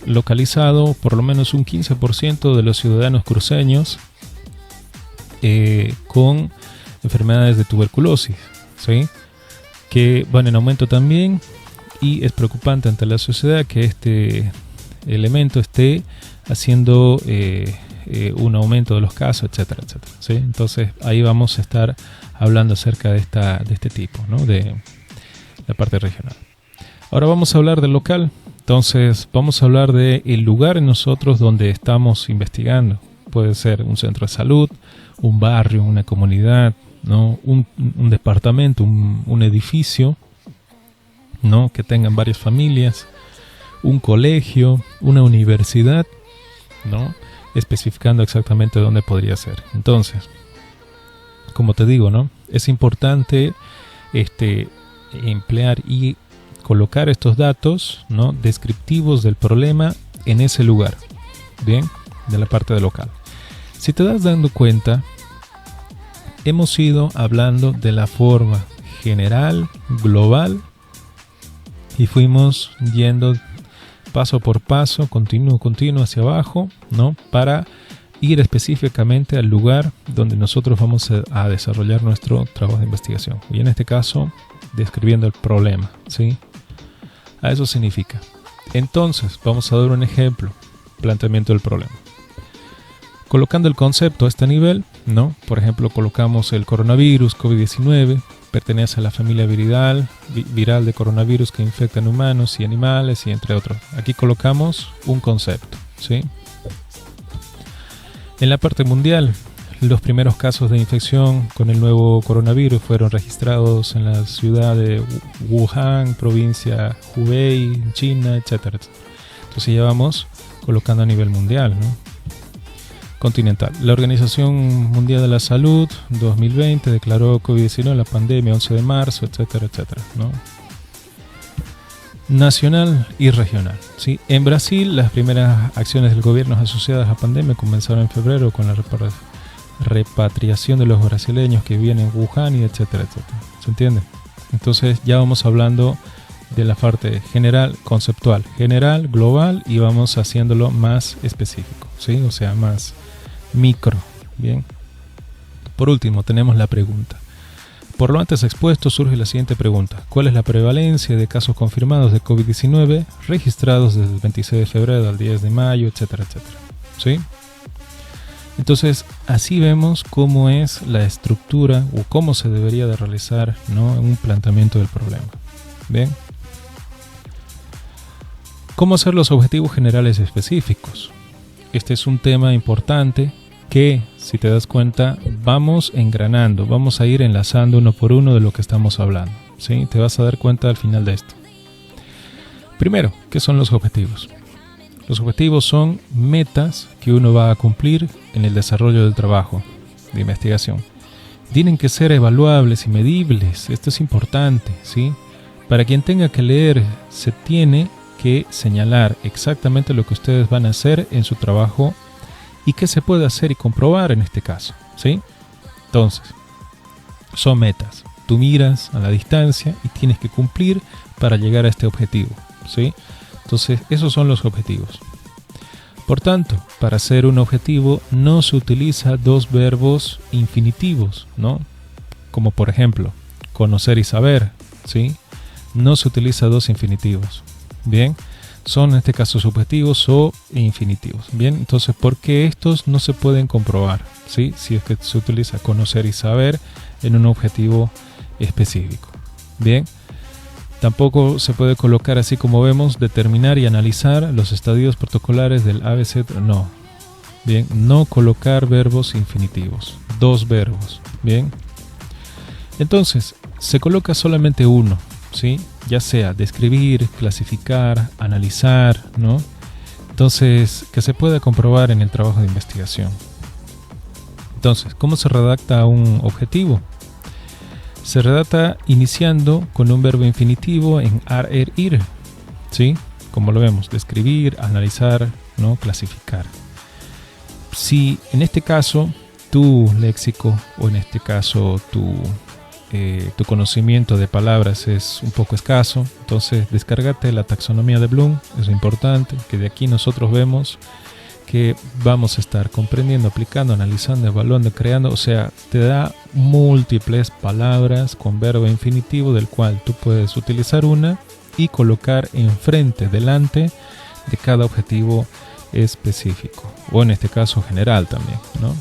localizado por lo menos un 15% de los ciudadanos cruceños con enfermedades de tuberculosis, ¿sí? Que van en aumento también, y es preocupante ante la sociedad que este elemento esté haciendo un aumento de los casos, etcétera, etcétera, ¿sí? Entonces ahí vamos a estar hablando acerca de este tipo, ¿no? De la parte regional. Ahora vamos a hablar del local. Entonces vamos a hablar del lugar en nosotros donde estamos investigando. Puede ser un centro de salud, un barrio, una comunidad, ¿no? Un departamento, un edificio, ¿no? Que tengan varias familias, un colegio, una universidad, ¿no? Especificando exactamente dónde podría ser. Entonces, como te digo, ¿no? Es importante emplear y colocar estos datos, ¿no? Descriptivos del problema en ese lugar, bien, de la parte de local. Si te das dando cuenta, hemos ido hablando de la forma general, global, y fuimos yendo paso por paso, continuo hacia abajo, ¿no? Para ir específicamente al lugar donde nosotros vamos a desarrollar nuestro trabajo de investigación. Y en este caso, describiendo el problema, ¿sí? A eso significa. Entonces, vamos a dar un ejemplo, planteamiento del problema. Colocando el concepto a este nivel, ¿no? Por ejemplo, colocamos el coronavirus COVID-19, pertenece a la familia viral de coronavirus que infectan humanos y animales y entre otros. Aquí colocamos un concepto, ¿sí? En la parte mundial, los primeros casos de infección con el nuevo coronavirus fueron registrados en la ciudad de Wuhan, provincia Hubei, China, etc. Entonces ya vamos colocando a nivel mundial, ¿no? Continental. La Organización Mundial de la Salud 2020 declaró COVID-19 la pandemia 11 de marzo, etcétera, etcétera, ¿no? Nacional y regional, ¿sí? En Brasil, las primeras acciones del gobierno asociadas a la pandemia comenzaron en febrero con la repatriación de los brasileños que vivían en Wuhan y etcétera, etcétera. ¿Se entiende? Entonces ya vamos hablando de la parte general, conceptual, general, global, y vamos haciéndolo más específico, ¿sí? O sea, más micro, ¿bien? Por último, tenemos la pregunta. Por lo antes expuesto, surge la siguiente pregunta. ¿Cuál es la prevalencia de casos confirmados de COVID-19 registrados desde el 26 de febrero al 10 de mayo, etcétera, etcétera? ¿Sí? Entonces, así vemos cómo es la estructura o cómo se debería de realizar, ¿no?, un planteamiento del problema. ¿Bien? ¿Cómo hacer los objetivos generales específicos? Este es un tema importante que, si te das cuenta, vamos engranando, vamos a ir enlazando uno por uno de lo que estamos hablando, ¿sí? Te vas a dar cuenta al final de esto. Primero, ¿qué son los objetivos? Los objetivos son metas que uno va a cumplir en el desarrollo del trabajo de investigación. Tienen que ser evaluables y medibles, esto es importante, ¿sí? Para quien tenga que leer, se tiene que señalar exactamente lo que ustedes van a hacer en su trabajo y qué se puede hacer y comprobar en este caso, ¿sí? Entonces, son metas. Tú miras a la distancia y tienes que cumplir para llegar a este objetivo, ¿sí? Entonces, esos son los objetivos. Por tanto, para hacer un objetivo no se utiliza dos verbos infinitivos, ¿no? Como por ejemplo, conocer y saber, ¿sí? No se utiliza dos infinitivos. Bien, son en este caso subjetivos o infinitivos. Bien, entonces, ¿por qué estos no se pueden comprobar? ¿Sí? Si es que se utiliza conocer y saber en un objetivo específico. Bien, tampoco se puede colocar, así como vemos, determinar y analizar los estadios protocolares del ABC. No. Bien, no colocar verbos infinitivos, dos verbos. Bien, entonces, se coloca solamente uno, ¿sí? Ya sea describir, clasificar, analizar, ¿no? Entonces, que se pueda comprobar en el trabajo de investigación. Entonces, ¿cómo se redacta un objetivo? Se redacta iniciando con un verbo infinitivo en ar, er, ir, ¿sí? Como lo vemos, describir, analizar, ¿no? Clasificar. Si en este caso tu léxico o en este caso tu conocimiento de palabras es un poco escaso, entonces descárgate la taxonomía de Bloom, es importante, que de aquí nosotros vemos que vamos a estar comprendiendo, aplicando, analizando, evaluando, creando, o sea, te da múltiples palabras con verbo infinitivo del cual tú puedes utilizar una y colocar enfrente, delante de cada objetivo específico, o en este caso general también, ¿no?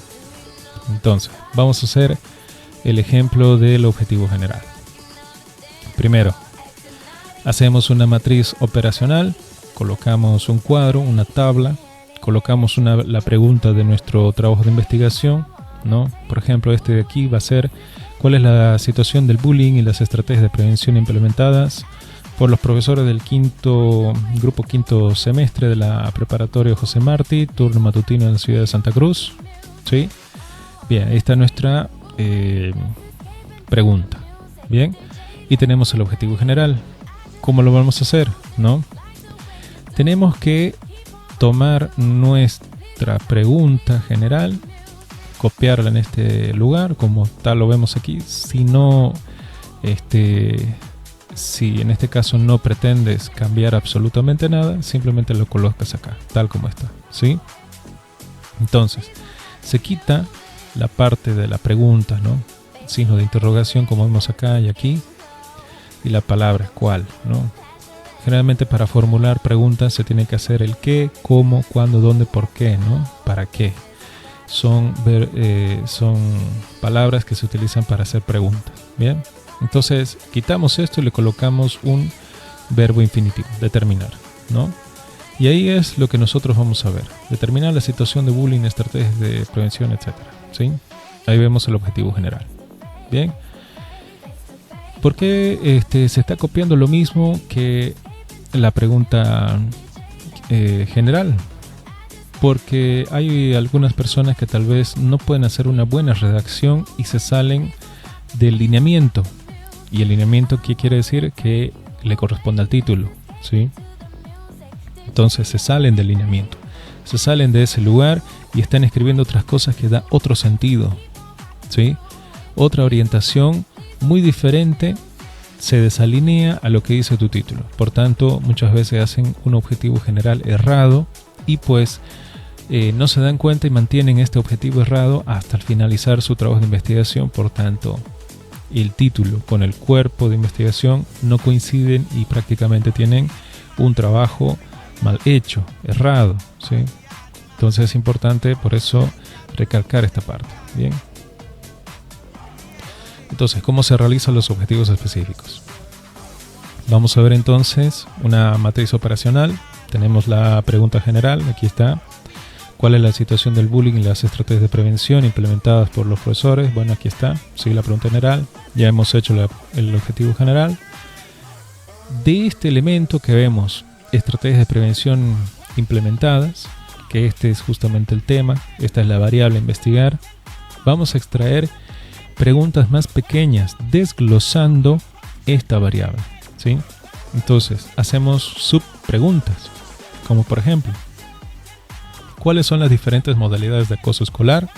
Entonces, vamos a hacer el ejemplo del objetivo general. Primero, hacemos una matriz operacional, colocamos un cuadro, una tabla, colocamos la pregunta de nuestro trabajo de investigación, ¿no? Por ejemplo, este de aquí va a ser ¿cuál es la situación del bullying y las estrategias de prevención implementadas por los profesores del grupo quinto semestre de la preparatoria José Martí, turno matutino en la ciudad de Santa Cruz? ¿Sí? Bien, ahí está nuestra pregunta. Bien, y tenemos el objetivo general. ¿Cómo lo vamos a hacer? ¿No? Tenemos que tomar nuestra pregunta general copiarla en este lugar, como tal lo vemos aquí. Si no, si en este caso no pretendes cambiar absolutamente nada, simplemente lo colocas acá, tal como está, ¿sí? Entonces, se quita la parte de la pregunta, ¿no? Signo de interrogación, como vemos acá y aquí, y la palabra cuál, ¿no? Generalmente para formular preguntas se tiene que hacer el qué, cómo, cuándo, dónde, por qué, ¿no? ¿Para qué? Son palabras que se utilizan para hacer preguntas, ¿bien? Entonces quitamos esto y le colocamos un verbo infinitivo, determinar, ¿no? Y ahí es lo que nosotros vamos a ver, determinar la situación de bullying, estrategias de prevención, etc. ¿Sí? Ahí vemos el objetivo general. Bien. ¿Por qué se está copiando lo mismo que la pregunta general? Porque hay algunas personas que tal vez no pueden hacer una buena redacción y se salen del lineamiento. ¿Y el lineamiento qué quiere decir? Que le corresponde al título, ¿sí? Entonces se salen del lineamiento, se salen de ese lugar y están escribiendo otras cosas que da otro sentido, ¿sí? Otra orientación muy diferente, se desalinea a lo que dice tu título. Por tanto, muchas veces hacen un objetivo general errado y pues no se dan cuenta y mantienen este objetivo errado hasta el finalizar su trabajo de investigación. Por tanto, el título con el cuerpo de investigación no coinciden y prácticamente tienen un trabajo mal hecho, errado, ¿sí? Entonces es importante por eso recalcar esta parte. Bien. Entonces, ¿cómo se realizan los objetivos específicos? Vamos a ver entonces una matriz operacional. Tenemos la pregunta general, aquí está. ¿Cuál es la situación del bullying y las estrategias de prevención implementadas por los profesores? Bueno, aquí está, sigue la pregunta general. Ya hemos hecho el objetivo general. De este elemento que vemos, estrategias de prevención implementadas, que este es justamente el tema, esta es la variable a investigar, vamos a extraer preguntas más pequeñas desglosando esta variable, ¿sí? Entonces, hacemos subpreguntas, como por ejemplo, ¿cuáles son las diferentes modalidades de acoso escolar?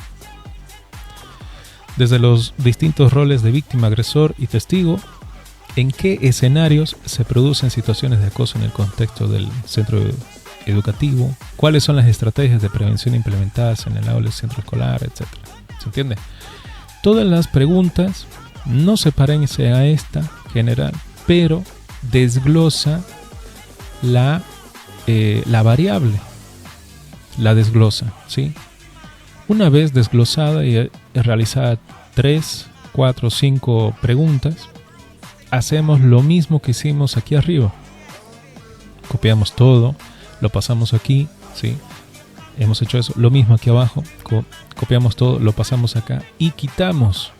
Desde los distintos roles de víctima, agresor y testigo, ¿en qué escenarios se producen situaciones de acoso en el contexto del centro educativo? ¿Cuáles son las estrategias de prevención implementadas en el aula del centro escolar, etcétera? ¿Se entiende? Todas las preguntas no se parecen a esta general, pero desglosa la variable. La desglosa, ¿sí? Una vez desglosada y realizada 3, 4, 5 preguntas, hacemos lo mismo que hicimos aquí arriba. Copiamos todo, lo pasamos aquí, ¿sí? Hemos hecho eso, lo mismo aquí abajo, copiamos todo, lo pasamos acá y quitamos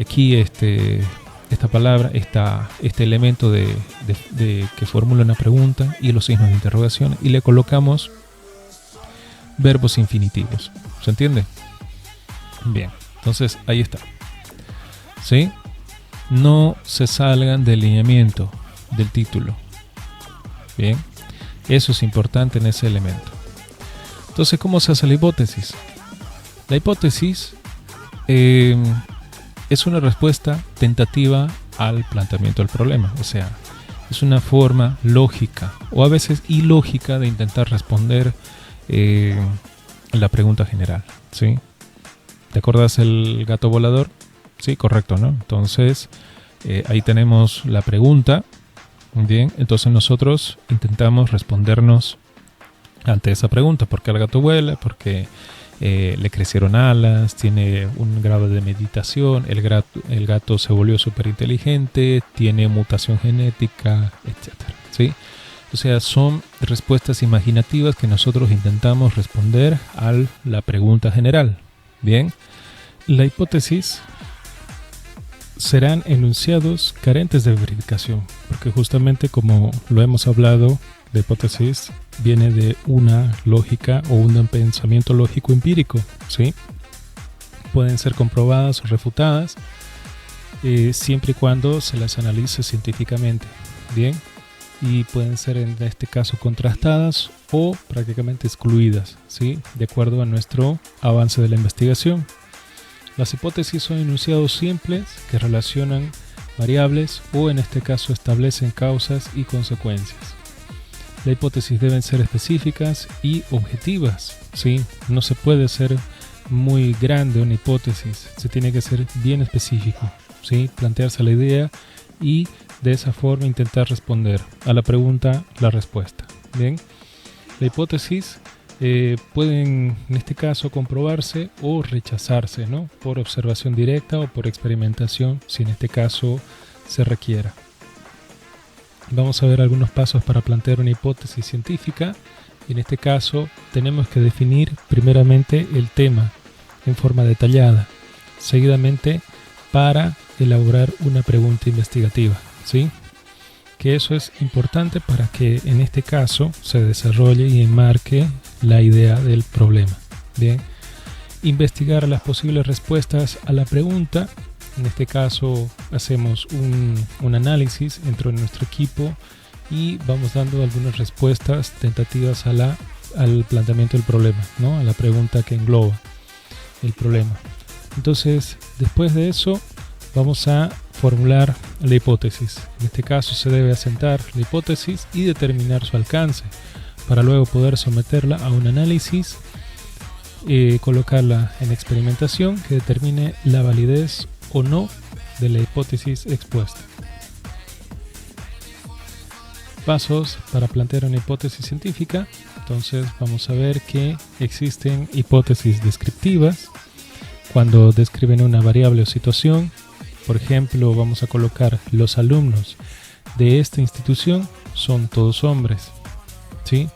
aquí esta palabra, este elemento de que formula una pregunta y los signos de interrogación y le colocamos verbos infinitivos. ¿Se entiende? Bien, entonces ahí está. ¿Sí? No se salgan del lineamiento del título. Bien, eso es importante en ese elemento. Entonces, ¿cómo se hace la hipótesis? La hipótesis es una respuesta tentativa al planteamiento del problema. O sea, es una forma lógica o a veces ilógica de intentar responder la pregunta general, ¿sí? ¿Te acuerdas el gato volador? Sí, correcto, ¿no? Entonces, ahí tenemos la pregunta. Bien, entonces nosotros intentamos respondernos ante esa pregunta. ¿Por qué el gato vuela? Porque le crecieron alas, tiene un grado de meditación, el gato se volvió súper inteligente, tiene mutación genética, etcétera, ¿sí? O sea, son respuestas imaginativas que nosotros intentamos responder a la pregunta general. Bien, la hipótesis serán enunciados carentes de verificación, porque justamente como lo hemos hablado, la hipótesis viene de una lógica o un pensamiento lógico empírico, ¿sí? Pueden ser comprobadas o refutadas siempre y cuando se las analice científicamente. Bien, y pueden ser en este caso contrastadas o prácticamente excluidas, ¿sí? De acuerdo a nuestro avance de la investigación. Las hipótesis son enunciados simples que relacionan variables o en este caso establecen causas y consecuencias. Las hipótesis deben ser específicas y objetivas, ¿sí? No se puede ser muy grande una hipótesis, se tiene que ser bien específico, ¿sí? Plantearse la idea y de esa forma intentar responder a la pregunta la respuesta. Bien, la hipótesis pueden en este caso comprobarse o rechazarse, ¿no? Por observación directa o por experimentación, si en este caso se requiera. Vamos a ver algunos pasos para plantear una hipótesis científica. En este caso tenemos que definir primeramente el tema en forma detallada, seguidamente para elaborar una pregunta investigativa, ¿sí? Que eso es importante para que en este caso se desarrolle y enmarque la idea del problema. Bien, investigar las posibles respuestas a la pregunta. En este caso hacemos un análisis dentro de nuestro equipo y vamos dando algunas respuestas tentativas al planteamiento del problema, ¿no? A la pregunta que engloba el problema. Entonces, después de eso, vamos a formular la hipótesis. En este caso se debe asentar la hipótesis y determinar su alcance para luego poder someterla a un análisis, colocarla en experimentación que determine la validez o no de la hipótesis expuesta. Pasos para plantear una hipótesis científica. Entonces vamos a ver que existen hipótesis descriptivas cuando describen una variable o situación. Por ejemplo, vamos a colocar: los alumnos de esta institución son todos hombres, ¿sí?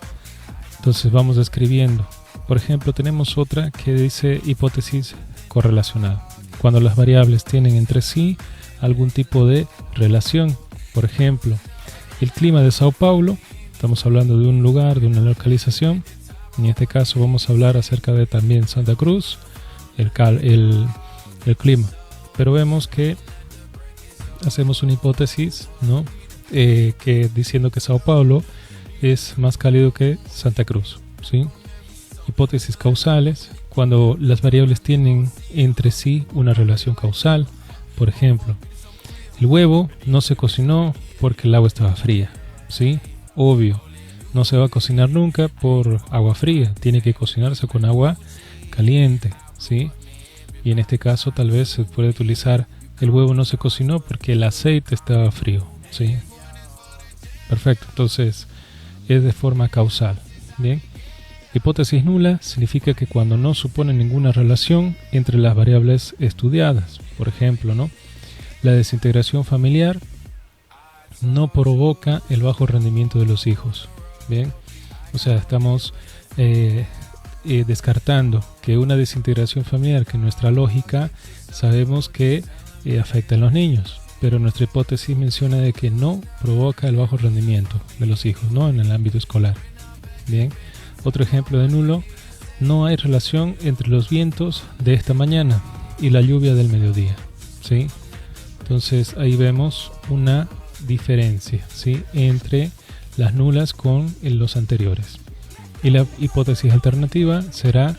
Entonces vamos describiendo. Por ejemplo, tenemos otra que dice hipótesis correlacional, cuando las variables tienen entre sí algún tipo de relación. Por ejemplo, el clima de Sao Paulo, estamos hablando de un lugar, de una localización. En este caso vamos a hablar acerca de también Santa Cruz, el clima. Pero vemos que hacemos una hipótesis, ¿no? Que diciendo que Sao Paulo es más cálido que Santa Cruz, ¿sí? Hipótesis causales, cuando las variables tienen entre sí una relación causal. Por ejemplo, el huevo no se cocinó porque el agua estaba fría, ¿sí? Obvio, no se va a cocinar nunca por agua fría, tiene que cocinarse con agua caliente, ¿sí? Y en este caso tal vez se puede utilizar: el huevo no se cocinó porque el aceite estaba frío, ¿sí? Perfecto, entonces es de forma causal. Bien. Hipótesis nula significa que cuando no supone ninguna relación entre las variables estudiadas. Por ejemplo, ¿no? La desintegración familiar no provoca el bajo rendimiento de los hijos. Bien, o sea, estamos descartando que una desintegración familiar, que en nuestra lógica sabemos que afecta a los niños, pero nuestra hipótesis menciona de que no provoca el bajo rendimiento de los hijos, ¿no? En el ámbito escolar. Bien. Otro ejemplo de nulo: no hay relación entre los vientos de esta mañana y la lluvia del mediodía, ¿sí? Entonces ahí vemos una diferencia, ¿sí? Entre las nulas con los anteriores. Y la hipótesis alternativa será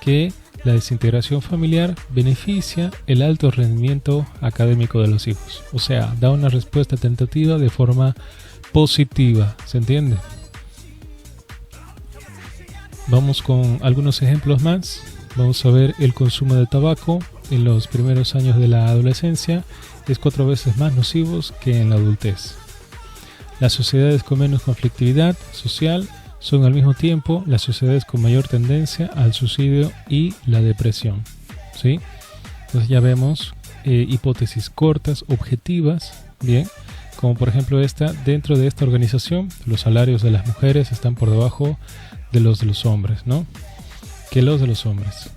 que la desintegración familiar beneficia el alto rendimiento académico de los hijos. O sea, da una respuesta tentativa de forma positiva, ¿se entiende? Vamos con algunos ejemplos más. Vamos a ver: el consumo de tabaco en los primeros años de la adolescencia es 4 veces más nocivo que en la adultez. Las sociedades con menos conflictividad social son al mismo tiempo las sociedades con mayor tendencia al suicidio y la depresión, ¿sí? Entonces ya vemos hipótesis cortas, objetivas, bien, como por ejemplo esta: dentro de esta organización los salarios de las mujeres están por debajo de los hombres, ¿no? Que los de los hombres.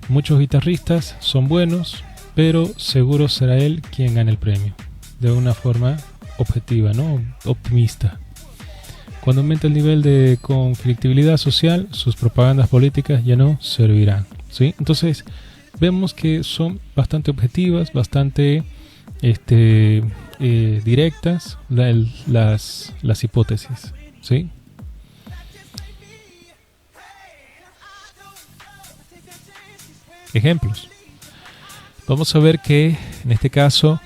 Muchos guitarristas son buenos, pero seguro será él quien gane el premio. De una forma objetiva, ¿no? Optimista. Cuando aumenta el nivel de conflictividad social, sus propagandas políticas ya no servirán, ¿sí? Entonces, vemos que son bastante objetivas, bastante directas las hipótesis, ¿sí? Ejemplos. Vamos a ver que en este caso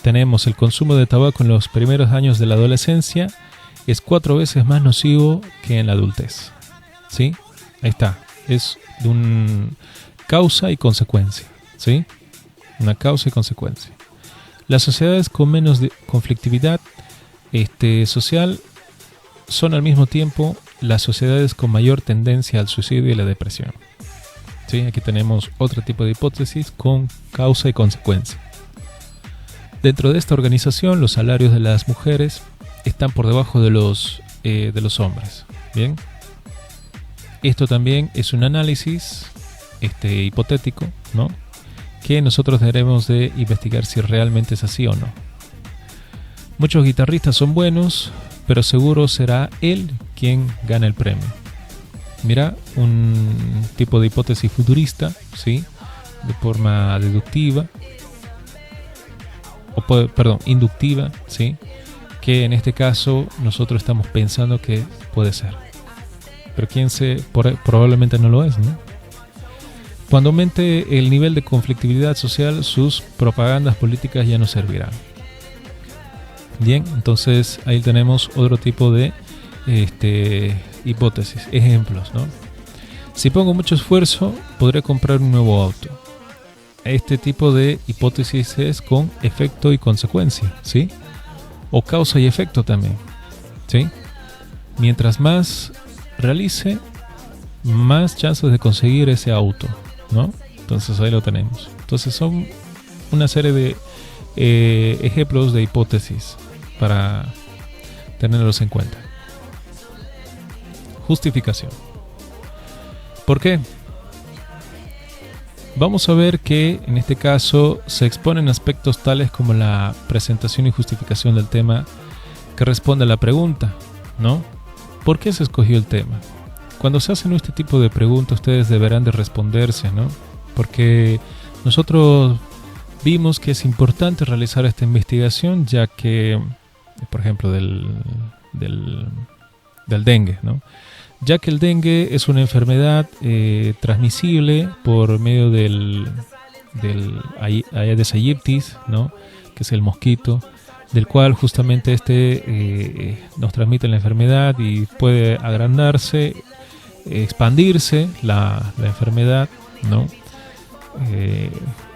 tenemos el consumo de tabaco en los primeros años de la adolescencia es 4 veces más nocivo que en la adultez, ¿sí? Ahí está, es de un causa y consecuencia, ¿sí? Una causa y consecuencia. Las sociedades con menos conflictividad social son al mismo tiempo las sociedades con mayor tendencia al suicidio y la depresión. ¿Sí? Aquí tenemos otro tipo de hipótesis con causa y consecuencia. Dentro de esta organización, los salarios de las mujeres están por debajo de los hombres. Bien. Esto también es un análisis hipotético, ¿no? Que nosotros deberemos de investigar si realmente es así o no. Muchos guitarristas son buenos, pero seguro será él quien gana el premio. Mira, un tipo de hipótesis futurista, ¿sí? De forma deductiva, inductiva, ¿sí? Que en este caso nosotros estamos pensando que puede ser. Pero probablemente no lo es, ¿no? Cuando aumente el nivel de conflictividad social, sus propagandas políticas ya no servirán. Bien, entonces ahí tenemos otro tipo de hipótesis, ejemplos, ¿no? Si pongo mucho esfuerzo, podré comprar un nuevo auto. Este tipo de hipótesis es con efecto y consecuencia, ¿sí? O causa y efecto también, ¿sí? Mientras más realice, más chances de conseguir ese auto, ¿no? Entonces ahí lo tenemos. Entonces son una serie de ejemplos de hipótesis para tenerlos en cuenta. Justificación. ¿Por qué? Vamos a ver que en este caso se exponen aspectos tales como la presentación y justificación del tema que responde a la pregunta, ¿no? ¿Por qué se escogió el tema? Cuando se hacen este tipo de preguntas, ustedes deberán de responderse, ¿no? Porque nosotros vimos que es importante realizar esta investigación, ya que, por ejemplo, del dengue, ¿no? Ya que el dengue es una enfermedad transmisible por medio del Aedes aegypti, ¿no? Que es el mosquito, del cual justamente nos transmite la enfermedad y puede agrandarse, expandirse la enfermedad, ¿no?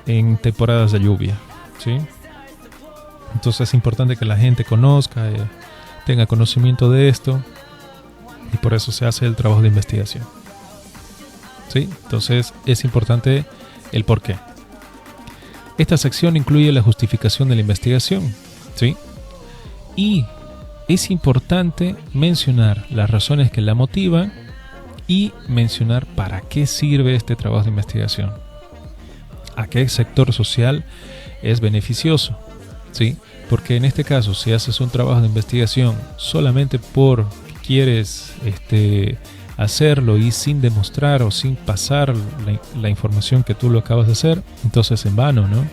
En temporadas de lluvia, ¿sí? Entonces es importante que la gente conozca, tenga conocimiento de esto, y por eso se hace el trabajo de investigación, ¿sí? Entonces es importante el por qué. Esta sección incluye la justificación de la investigación, ¿sí? Y es importante mencionar las razones que la motivan y mencionar para qué sirve este trabajo de investigación, a qué sector social es beneficioso, ¿sí? Porque en este caso, si haces un trabajo de investigación solamente porque quieres hacerlo y sin demostrar o sin pasar la información que tú lo acabas de hacer, entonces en vano, ¿no?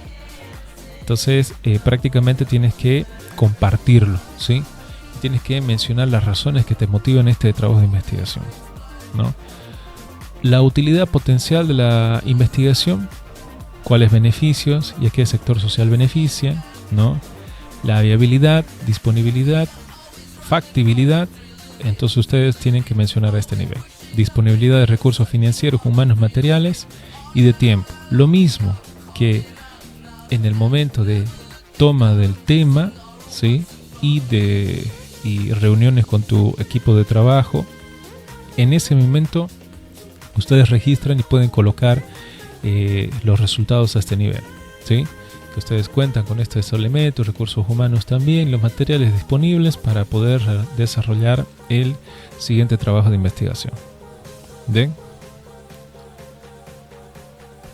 Entonces prácticamente tienes que compartirlo, ¿sí? Tienes que mencionar las razones que te motivan este trabajo de investigación, ¿no? La utilidad potencial de la investigación, cuáles beneficios y a qué sector social beneficia, ¿no? La viabilidad, disponibilidad, factibilidad. Entonces ustedes tienen que mencionar a este nivel. Disponibilidad de recursos financieros, humanos, materiales y de tiempo. Lo mismo que en el momento de toma del tema, ¿sí? y reuniones con tu equipo de trabajo. En ese momento ustedes registran y pueden colocar los resultados a este nivel, ¿sí? Que ustedes cuentan con estos elementos, recursos humanos también, los materiales disponibles para poder desarrollar el siguiente trabajo de investigación. ¿Bien?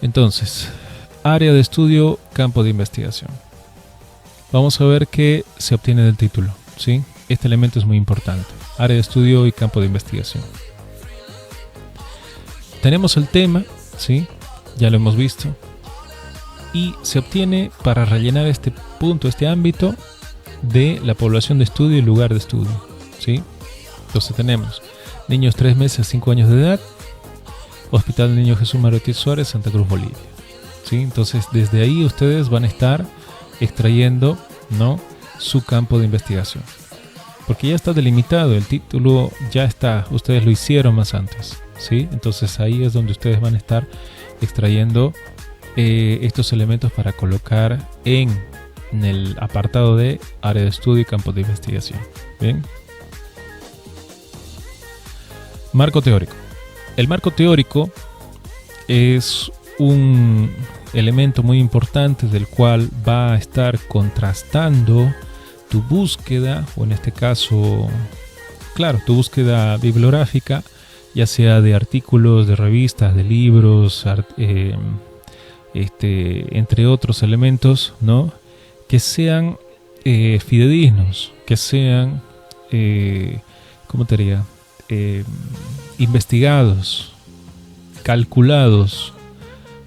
Entonces, área de estudio, campo de investigación. Vamos a ver qué se obtiene del título, ¿sí? Este elemento es muy importante. Área de estudio y campo de investigación. Tenemos el tema, ¿sí? Ya lo hemos visto. Y se obtiene, para rellenar este punto, este ámbito, de la población de estudio y lugar de estudio, ¿sí? Entonces tenemos niños 3 meses a 5 años de edad, Hospital del Niño Jesús María Ortiz Suárez, Santa Cruz, Bolivia, ¿sí? Entonces desde ahí ustedes van a estar extrayendo, ¿no?, su campo de investigación, porque ya está delimitado, el título ya está, ustedes lo hicieron más antes, ¿sí? Entonces ahí es donde ustedes van a estar extrayendo estos elementos para colocar en el apartado de área de estudio y campo de investigación. Bien. Marco teórico. El marco teórico es un elemento muy importante del cual va a estar contrastando tu búsqueda, o en este caso, claro, tu búsqueda bibliográfica, ya sea de artículos, de revistas, de libros, entre otros elementos, ¿no?, que sean fidedignos, que sean, ¿cómo te diría?, investigados, calculados,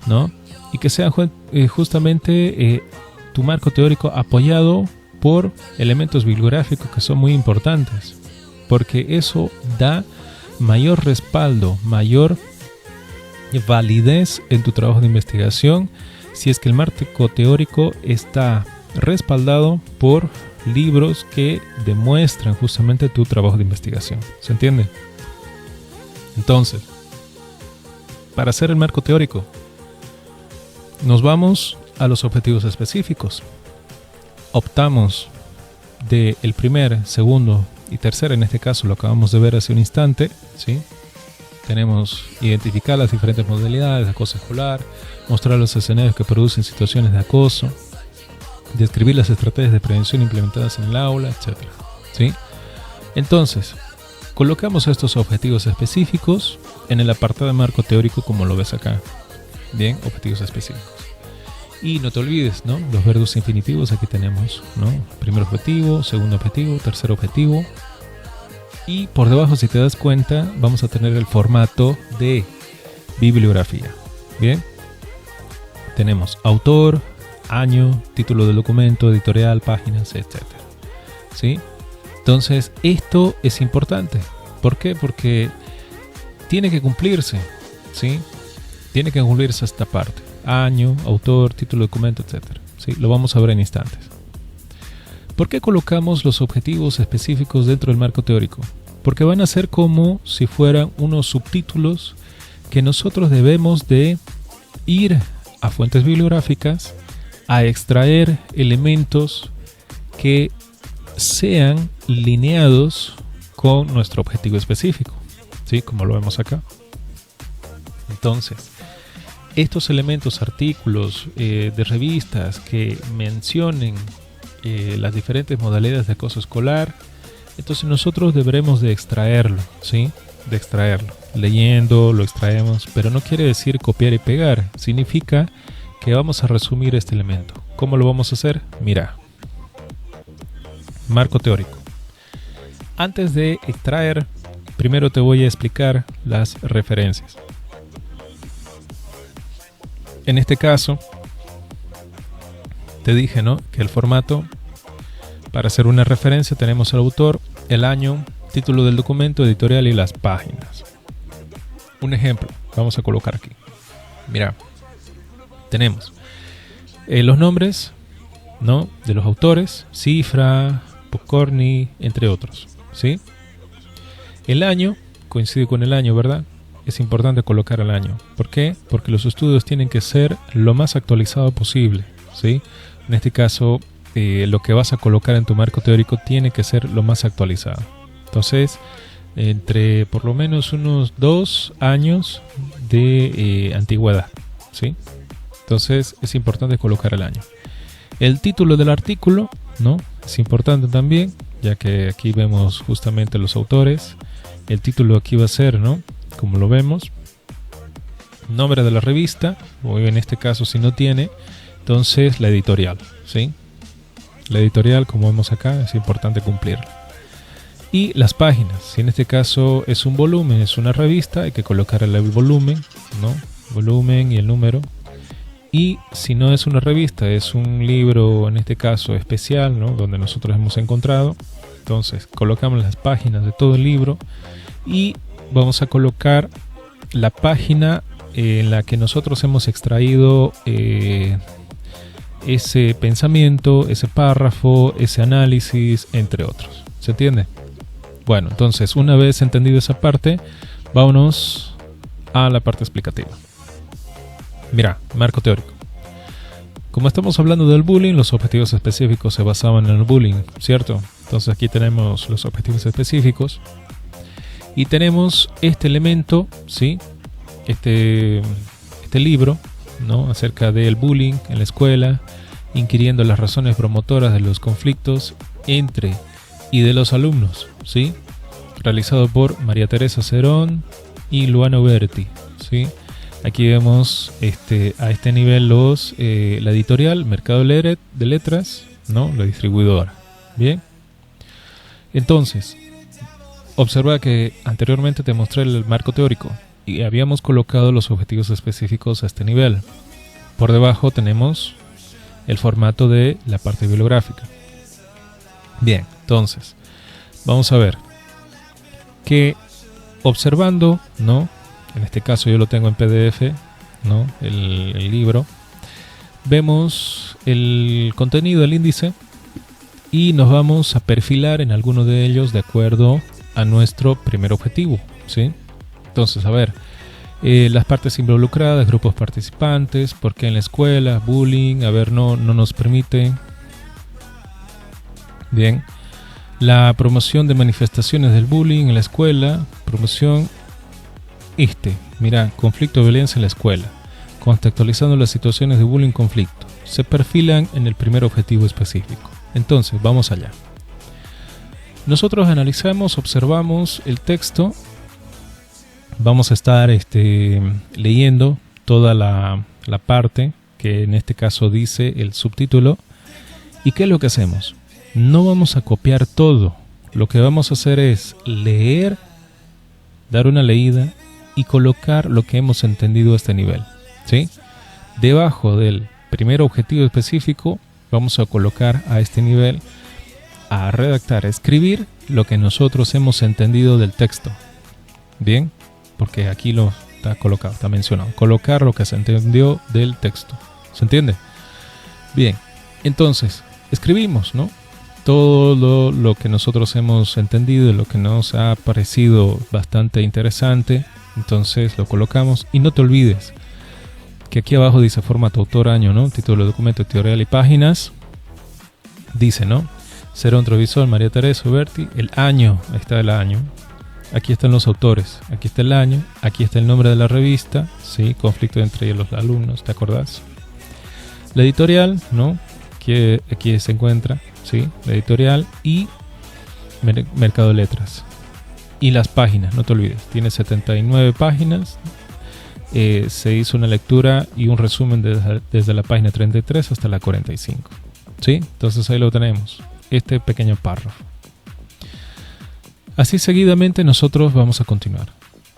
¿no?, y que sean justamente tu marco teórico apoyado por elementos bibliográficos que son muy importantes, porque eso da mayor respaldo, mayor validez en tu trabajo de investigación, si es que el marco teórico está respaldado por libros que demuestran justamente tu trabajo de investigación. ¿Se entiende? Entonces, para hacer el marco teórico, nos vamos a los objetivos específicos. Optamos del primer, segundo y tercer, en este caso lo acabamos de ver hace un instante, ¿sí? Tenemos identificar las diferentes modalidades de acoso escolar, mostrar los escenarios que producen situaciones de acoso, describir las estrategias de prevención implementadas en el aula, etc. ¿Sí? Entonces, colocamos estos objetivos específicos en el apartado de marco teórico, como lo ves acá. Bien, objetivos específicos. Y no te olvides, ¿no?, los verbos infinitivos aquí tenemos, ¿no? Primer objetivo, segundo objetivo, tercer objetivo. Y por debajo, si te das cuenta, vamos a tener el formato de bibliografía. Bien, tenemos autor, año, título del documento, editorial, páginas, etc. ¿Sí? Entonces, esto es importante. ¿Por qué? Porque tiene que cumplirse, ¿sí? Tiene que cumplirse esta parte. Año, autor, título, documento, etc. ¿Sí? Lo vamos a ver en instantes. ¿Por qué colocamos los objetivos específicos dentro del marco teórico? Porque van a ser como si fueran unos subtítulos que nosotros debemos de ir a fuentes bibliográficas a extraer elementos que sean lineados con nuestro objetivo específico, ¿sí? Como lo vemos acá. Entonces, estos elementos, artículos de revistas que mencionen las diferentes modalidades de acoso escolar, entonces nosotros deberemos de extraerlo, ¿sí? De extraerlo. Leyendo, lo extraemos, pero no quiere decir copiar y pegar. Significa que vamos a resumir este elemento. ¿Cómo lo vamos a hacer? Mira. Marco teórico. Antes de extraer, primero te voy a explicar las referencias. En este caso, te dije, ¿no?, que el formato, para hacer una referencia, tenemos el autor, el año, título del documento, editorial y las páginas. Un ejemplo, vamos a colocar aquí. Mira, tenemos los nombres, ¿no?, de los autores, Cifra, Pokorny, entre otros, ¿sí? El año, coincide con el año, ¿verdad? Es importante colocar el año. ¿Por qué? Porque los estudios tienen que ser lo más actualizado posible, ¿sí? En este caso, lo que vas a colocar en tu marco teórico tiene que ser lo más actualizado. Entonces, entre por lo menos unos 2 años de antigüedad, ¿sí? Entonces, es importante colocar el año. El título del artículo, ¿no?, es importante también, ya que aquí vemos justamente los autores. El título aquí va a ser, ¿no?, como lo vemos, nombre de la revista, o en este caso si no tiene, entonces la editorial, ¿sí? La editorial, como vemos acá, es importante cumplirla. Y las páginas, si en este caso es un volumen, es una revista, hay que colocar el volumen, ¿no?, volumen y el número. Y si no es una revista, es un libro, en este caso especial, ¿no? Donde nosotros hemos encontrado. Entonces colocamos las páginas de todo el libro y vamos a colocar la página en la que nosotros hemos extraído ese pensamiento, ese párrafo, ese análisis, entre otros. ¿Se entiende? Bueno, entonces una vez entendido esa parte, vámonos a la parte explicativa. Mira, marco teórico. Como estamos hablando del bullying, los objetivos específicos se basaban en el bullying, ¿cierto? Entonces aquí tenemos los objetivos específicos y tenemos este elemento, ¿sí? Este libro, ¿no? Acerca del bullying en la escuela, inquiriendo las razones promotoras de los conflictos entre y de los alumnos, ¿sí? Realizado por María Teresa Cerón y Luana Uberti, ¿sí? Aquí vemos a este nivel la editorial, Mercado de Letras, ¿no? La distribuidora. Bien. Entonces, observa que anteriormente te mostré el marco teórico y habíamos colocado los objetivos específicos a este nivel. Por debajo tenemos el formato de la parte bibliográfica. Bien, entonces, vamos a ver que observando, ¿no? En este caso yo lo tengo en PDF, ¿no? El libro. Vemos el contenido, el índice, y nos vamos a perfilar en alguno de ellos de acuerdo a nuestro primer objetivo, ¿sí? Entonces, a ver, las partes involucradas, grupos participantes, por qué en la escuela, bullying, a ver, no nos permite. Bien, la promoción de manifestaciones del bullying en la escuela, promoción. Mira, conflicto de violencia en la escuela, contextualizando las situaciones de bullying conflicto, se perfilan en el primer objetivo específico. Entonces, vamos allá. Nosotros analizamos, observamos el texto, vamos a estar leyendo toda la parte que en este caso dice el subtítulo. ¿Y qué es lo que hacemos? No vamos a copiar todo, lo que vamos a hacer es leer, dar una leída y colocar lo que hemos entendido a este nivel, ¿sí? Debajo del primer objetivo específico vamos a colocar a este nivel a redactar, a escribir lo que nosotros hemos entendido del texto. Bien, porque aquí lo está colocado, está mencionado. Colocar lo que se entendió del texto. ¿Se entiende? Bien, entonces escribimos, ¿no? Todo lo que nosotros hemos entendido, lo que nos ha parecido bastante interesante. Entonces lo colocamos y no te olvides que aquí abajo dice formato, autor, año, ¿no? Título, documento, editorial y páginas. Dice, ¿no? Cerón, Treviso, María Teresa Uberti, el año, ahí está el año. Aquí están los autores, aquí está el año, aquí está el nombre de la revista, ¿sí? Conflicto entre los alumnos, ¿te acordás? La editorial, ¿no? Que aquí se encuentra, ¿sí? La editorial y Mercado de Letras. Y las páginas, no te olvides, tiene 79 páginas. Se hizo una lectura y un resumen desde la página 33 hasta la 45. ¿Sí? Entonces ahí lo tenemos, este pequeño párrafo. Así seguidamente nosotros vamos a continuar.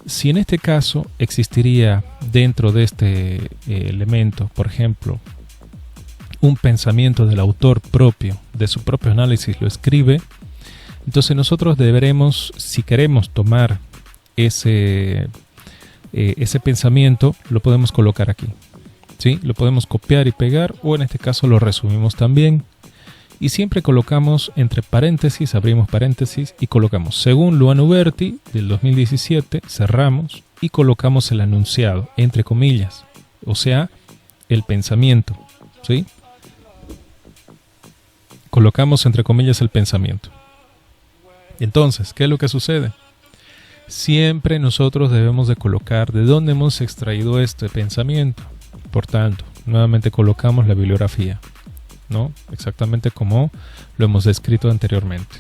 Si en este caso existiría dentro de este elemento, por ejemplo, un pensamiento del autor propio, de su propio análisis, lo escribe, entonces nosotros deberemos, si queremos tomar ese pensamiento, lo podemos colocar aquí, ¿sí? Lo podemos copiar y pegar, o en este caso lo resumimos también. Y siempre colocamos entre paréntesis, abrimos paréntesis y colocamos según Luana Uberti del 2017, cerramos y colocamos el enunciado, entre comillas, o sea, el pensamiento, ¿sí? Colocamos entre comillas el pensamiento. Entonces, ¿qué es lo que sucede? Siempre nosotros debemos de colocar de dónde hemos extraído este pensamiento. Por tanto, nuevamente colocamos la bibliografía, ¿no? Exactamente como lo hemos descrito anteriormente.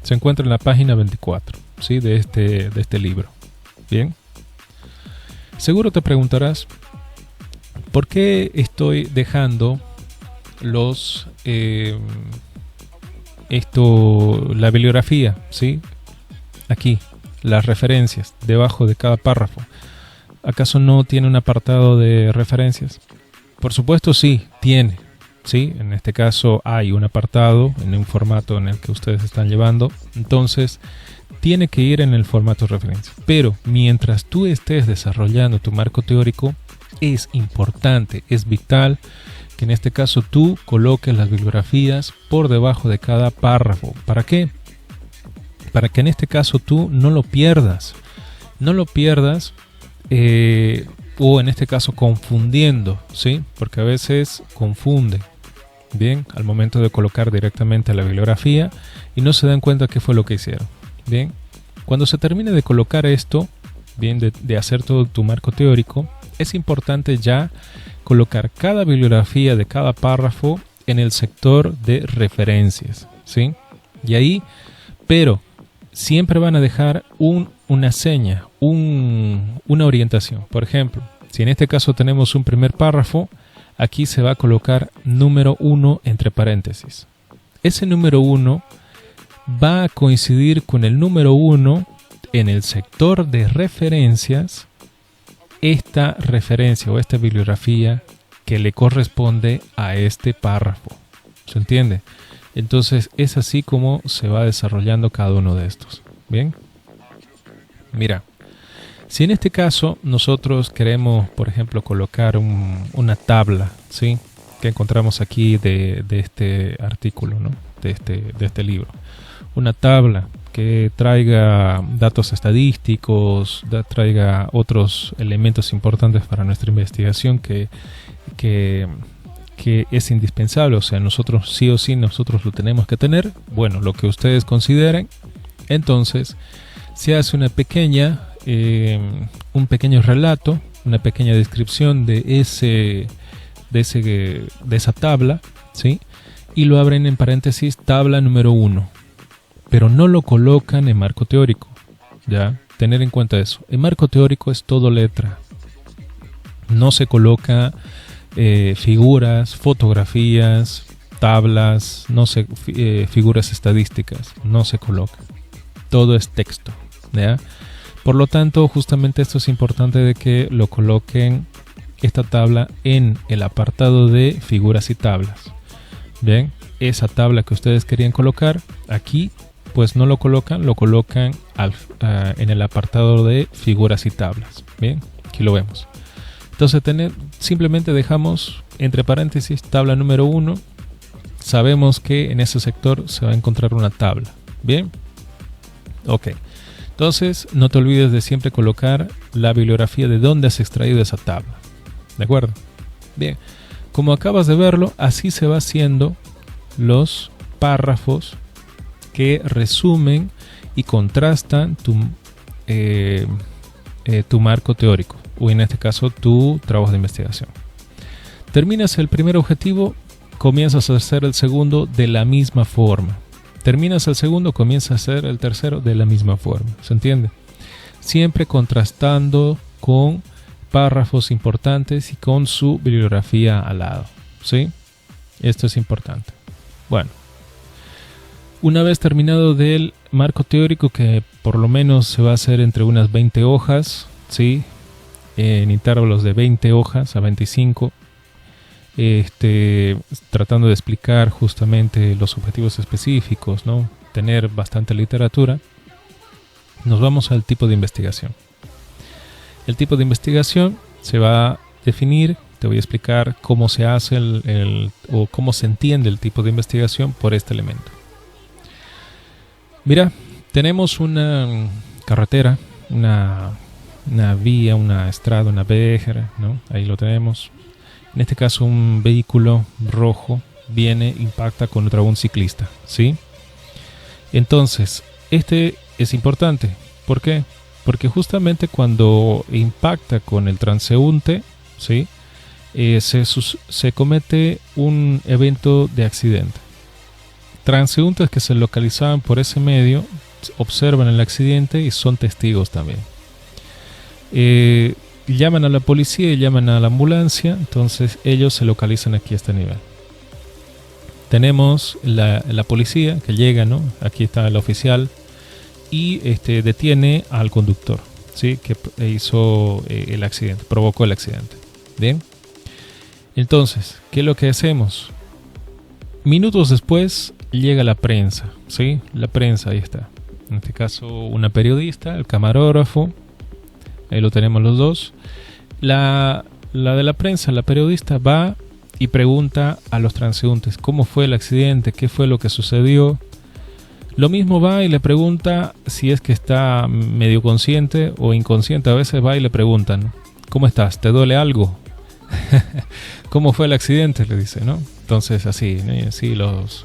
Se encuentra en la página 24, ¿sí? de este libro. Bien. Seguro te preguntarás, ¿por qué estoy dejando la bibliografía, ¿sí? Aquí, las referencias, debajo de cada párrafo? ¿Acaso no tiene un apartado de referencias? Por supuesto, sí, tiene. ¿Sí? En este caso hay un apartado en un formato en el que ustedes están llevando. Entonces, tiene que ir en el formato de referencia. Pero mientras tú estés desarrollando tu marco teórico, es importante, es vital que en este caso tú coloques las bibliografías por debajo de cada párrafo. ¿Para qué? Para que en este caso tú no lo pierdas. No lo pierdas o en este caso confundiendo, ¿sí? Porque a veces confunde, bien, al momento de colocar directamente la bibliografía y no se dan cuenta qué fue lo que hicieron. Bien, cuando se termine de colocar esto, bien, de hacer todo tu marco teórico, es importante ya colocar cada bibliografía de cada párrafo en el sector de referencias, ¿sí? Y ahí, pero siempre van a dejar una seña, una orientación. Por ejemplo, si en este caso tenemos un primer párrafo, aquí se va a colocar número 1 entre paréntesis. Ese número 1 va a coincidir con el número 1 en el sector de referencias, esta referencia o esta bibliografía que le corresponde a este párrafo. ¿Se entiende? Entonces es así como se va desarrollando cada uno de estos. Bien. Mira, si en este caso nosotros queremos, por ejemplo, colocar una tabla, ¿sí? Que encontramos aquí de este artículo, ¿no? de este libro. Una tabla que traiga datos estadísticos, traiga otros elementos importantes para nuestra investigación que es indispensable, o sea, nosotros sí o sí nosotros lo tenemos que tener. Bueno, lo que ustedes consideren. Entonces se hace un pequeño relato, una pequeña descripción de esa tabla, ¿sí? Y lo abren en paréntesis tabla número 1, pero no lo colocan en marco teórico, ¿ya? Tener en cuenta eso. En marco teórico es todo letra, no se coloca figuras, fotografías, tablas, no se figuras estadísticas, no se coloca. Todo es texto, ¿ya? Por lo tanto, justamente esto es importante de que lo coloquen esta tabla en el apartado de figuras y tablas. Bien, esa tabla que ustedes querían colocar aquí, pues no lo colocan en el apartado de figuras y tablas. Bien, aquí lo vemos. Entonces simplemente dejamos entre paréntesis tabla número 1. Sabemos que en ese sector se va a encontrar una tabla. Bien. Ok. Entonces no te olvides de siempre colocar la bibliografía de dónde has extraído esa tabla. ¿De acuerdo? Bien. Como acabas de verlo, así se va haciendo los párrafos que resumen y contrastan tu marco teórico, o en este caso tu trabajo de investigación. Terminas el primer objetivo, comienzas a hacer el segundo de la misma forma. Terminas el segundo, comienzas a hacer el tercero de la misma forma. ¿Se entiende? Siempre contrastando con párrafos importantes y con su bibliografía al lado. ¿Sí? Esto es importante. Bueno, una vez terminado del marco teórico, que por lo menos se va a hacer entre unas 20 hojas, ¿sí? En intervalos de 20 hojas a 25, tratando de explicar justamente los objetivos específicos, ¿no? Tener bastante literatura, nos vamos al tipo de investigación. El tipo de investigación se va a definir, te voy a explicar cómo se hace o cómo se entiende el tipo de investigación por este elemento. Mira, tenemos una carretera, una vía, una estrada, una vejera, ¿no? Ahí lo tenemos. En este caso un vehículo rojo viene, impacta contra un ciclista, ¿sí? Entonces, este es importante. ¿Por qué? Porque justamente cuando impacta con el transeúnte, ¿sí? Se comete un evento de accidente. Transeúntes que se localizaban por ese medio observan el accidente y son testigos también. Llaman a la policía y llaman a la ambulancia, entonces ellos se localizan aquí a este nivel. Tenemos la policía que llega, ¿no? Aquí está el oficial y detiene al conductor, ¿sí? Que hizo el accidente, provocó el accidente. Bien. Entonces, ¿qué es lo que hacemos? Minutos después llega la prensa, ¿sí? La prensa, ahí está. En este caso, una periodista, el camarógrafo, ahí lo tenemos los dos. La de la prensa, la periodista, va y pregunta a los transeúntes cómo fue el accidente, qué fue lo que sucedió. Lo mismo va y le pregunta si es que está medio consciente o inconsciente. A veces va y le preguntan, ¿cómo estás? ¿Te duele algo? ¿Cómo fue el accidente? Le dice, ¿no? Entonces así los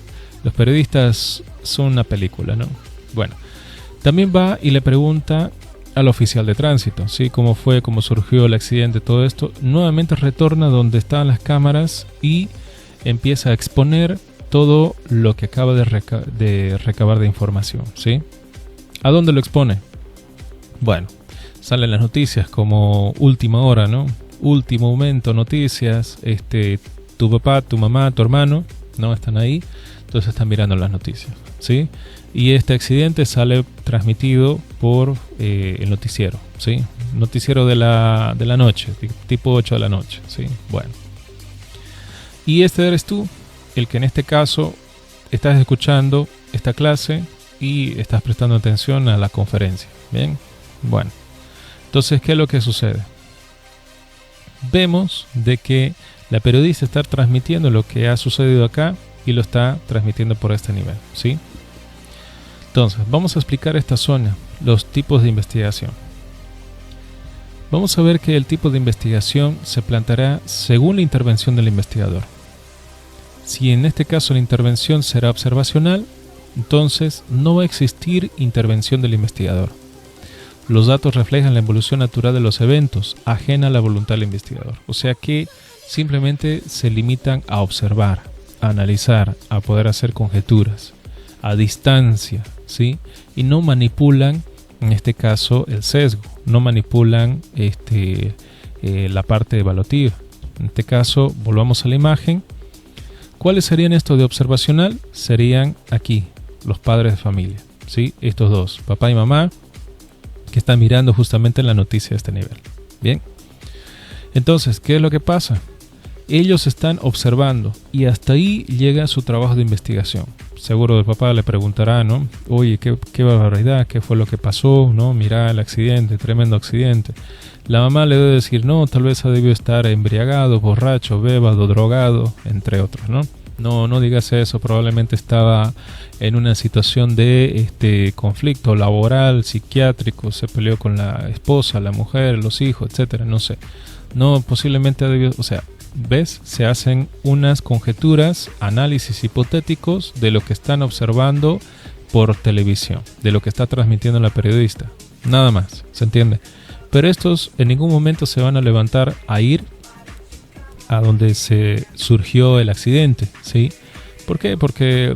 periodistas son una película, ¿no? Bueno, también va y le pregunta al oficial de tránsito, ¿sí? ¿Cómo fue? ¿Cómo surgió el accidente? Todo esto. Nuevamente retorna donde estaban las cámaras y empieza a exponer todo lo que acaba de recabar de información, ¿sí? ¿A dónde lo expone? Bueno, salen las noticias como última hora, ¿no? Último momento, noticias, tu papá, tu mamá, tu hermano, ¿no? Están ahí, entonces están mirando las noticias, ¿sí? Y este accidente sale transmitido por el noticiero, ¿sí? Noticiero de la noche, tipo 8 de la noche, ¿sí? Bueno. Y este eres tú, el que en este caso estás escuchando esta clase y estás prestando atención a la conferencia, ¿bien? Bueno, entonces, ¿qué es lo que sucede? Vemos de que la periodista está transmitiendo lo que ha sucedido acá y lo está transmitiendo por este nivel, ¿sí? Entonces, vamos a explicar esta zona, los tipos de investigación. Vamos a ver que el tipo de investigación se planteará según la intervención del investigador. Si en este caso la intervención será observacional, entonces no va a existir intervención del investigador. Los datos reflejan la evolución natural de los eventos, ajena a la voluntad del investigador. O sea que simplemente se limitan a observar, a analizar, a poder hacer conjeturas, a distancia, ¿sí? Y no manipulan, en este caso, el sesgo, no manipulan la parte evaluativa. En este caso, volvamos a la imagen. ¿Cuáles serían estos de observacional? Serían aquí, los padres de familia, ¿sí? Estos dos, papá y mamá, que están mirando justamente la noticia de este nivel. Bien. Entonces, ¿qué es lo que pasa? Ellos están observando y hasta ahí llega su trabajo de investigación. Seguro el papá le preguntará, ¿no? Oye, qué barbaridad, qué fue lo que pasó, ¿no? Mira el accidente, tremendo accidente. La mamá le debe decir, no, tal vez ha debido estar embriagado, borracho, bébado, drogado, entre otros, ¿no? No digas eso, probablemente estaba en una situación de conflicto laboral, psiquiátrico, se peleó con la esposa, la mujer, los hijos, etcétera, no sé. No, posiblemente ha debido, o sea, ¿ves? Se hacen unas conjeturas, análisis hipotéticos de lo que están observando por televisión, de lo que está transmitiendo la periodista. Nada más, ¿se entiende? Pero estos en ningún momento se van a levantar a ir a donde se surgió el accidente, ¿sí? ¿Por qué? Porque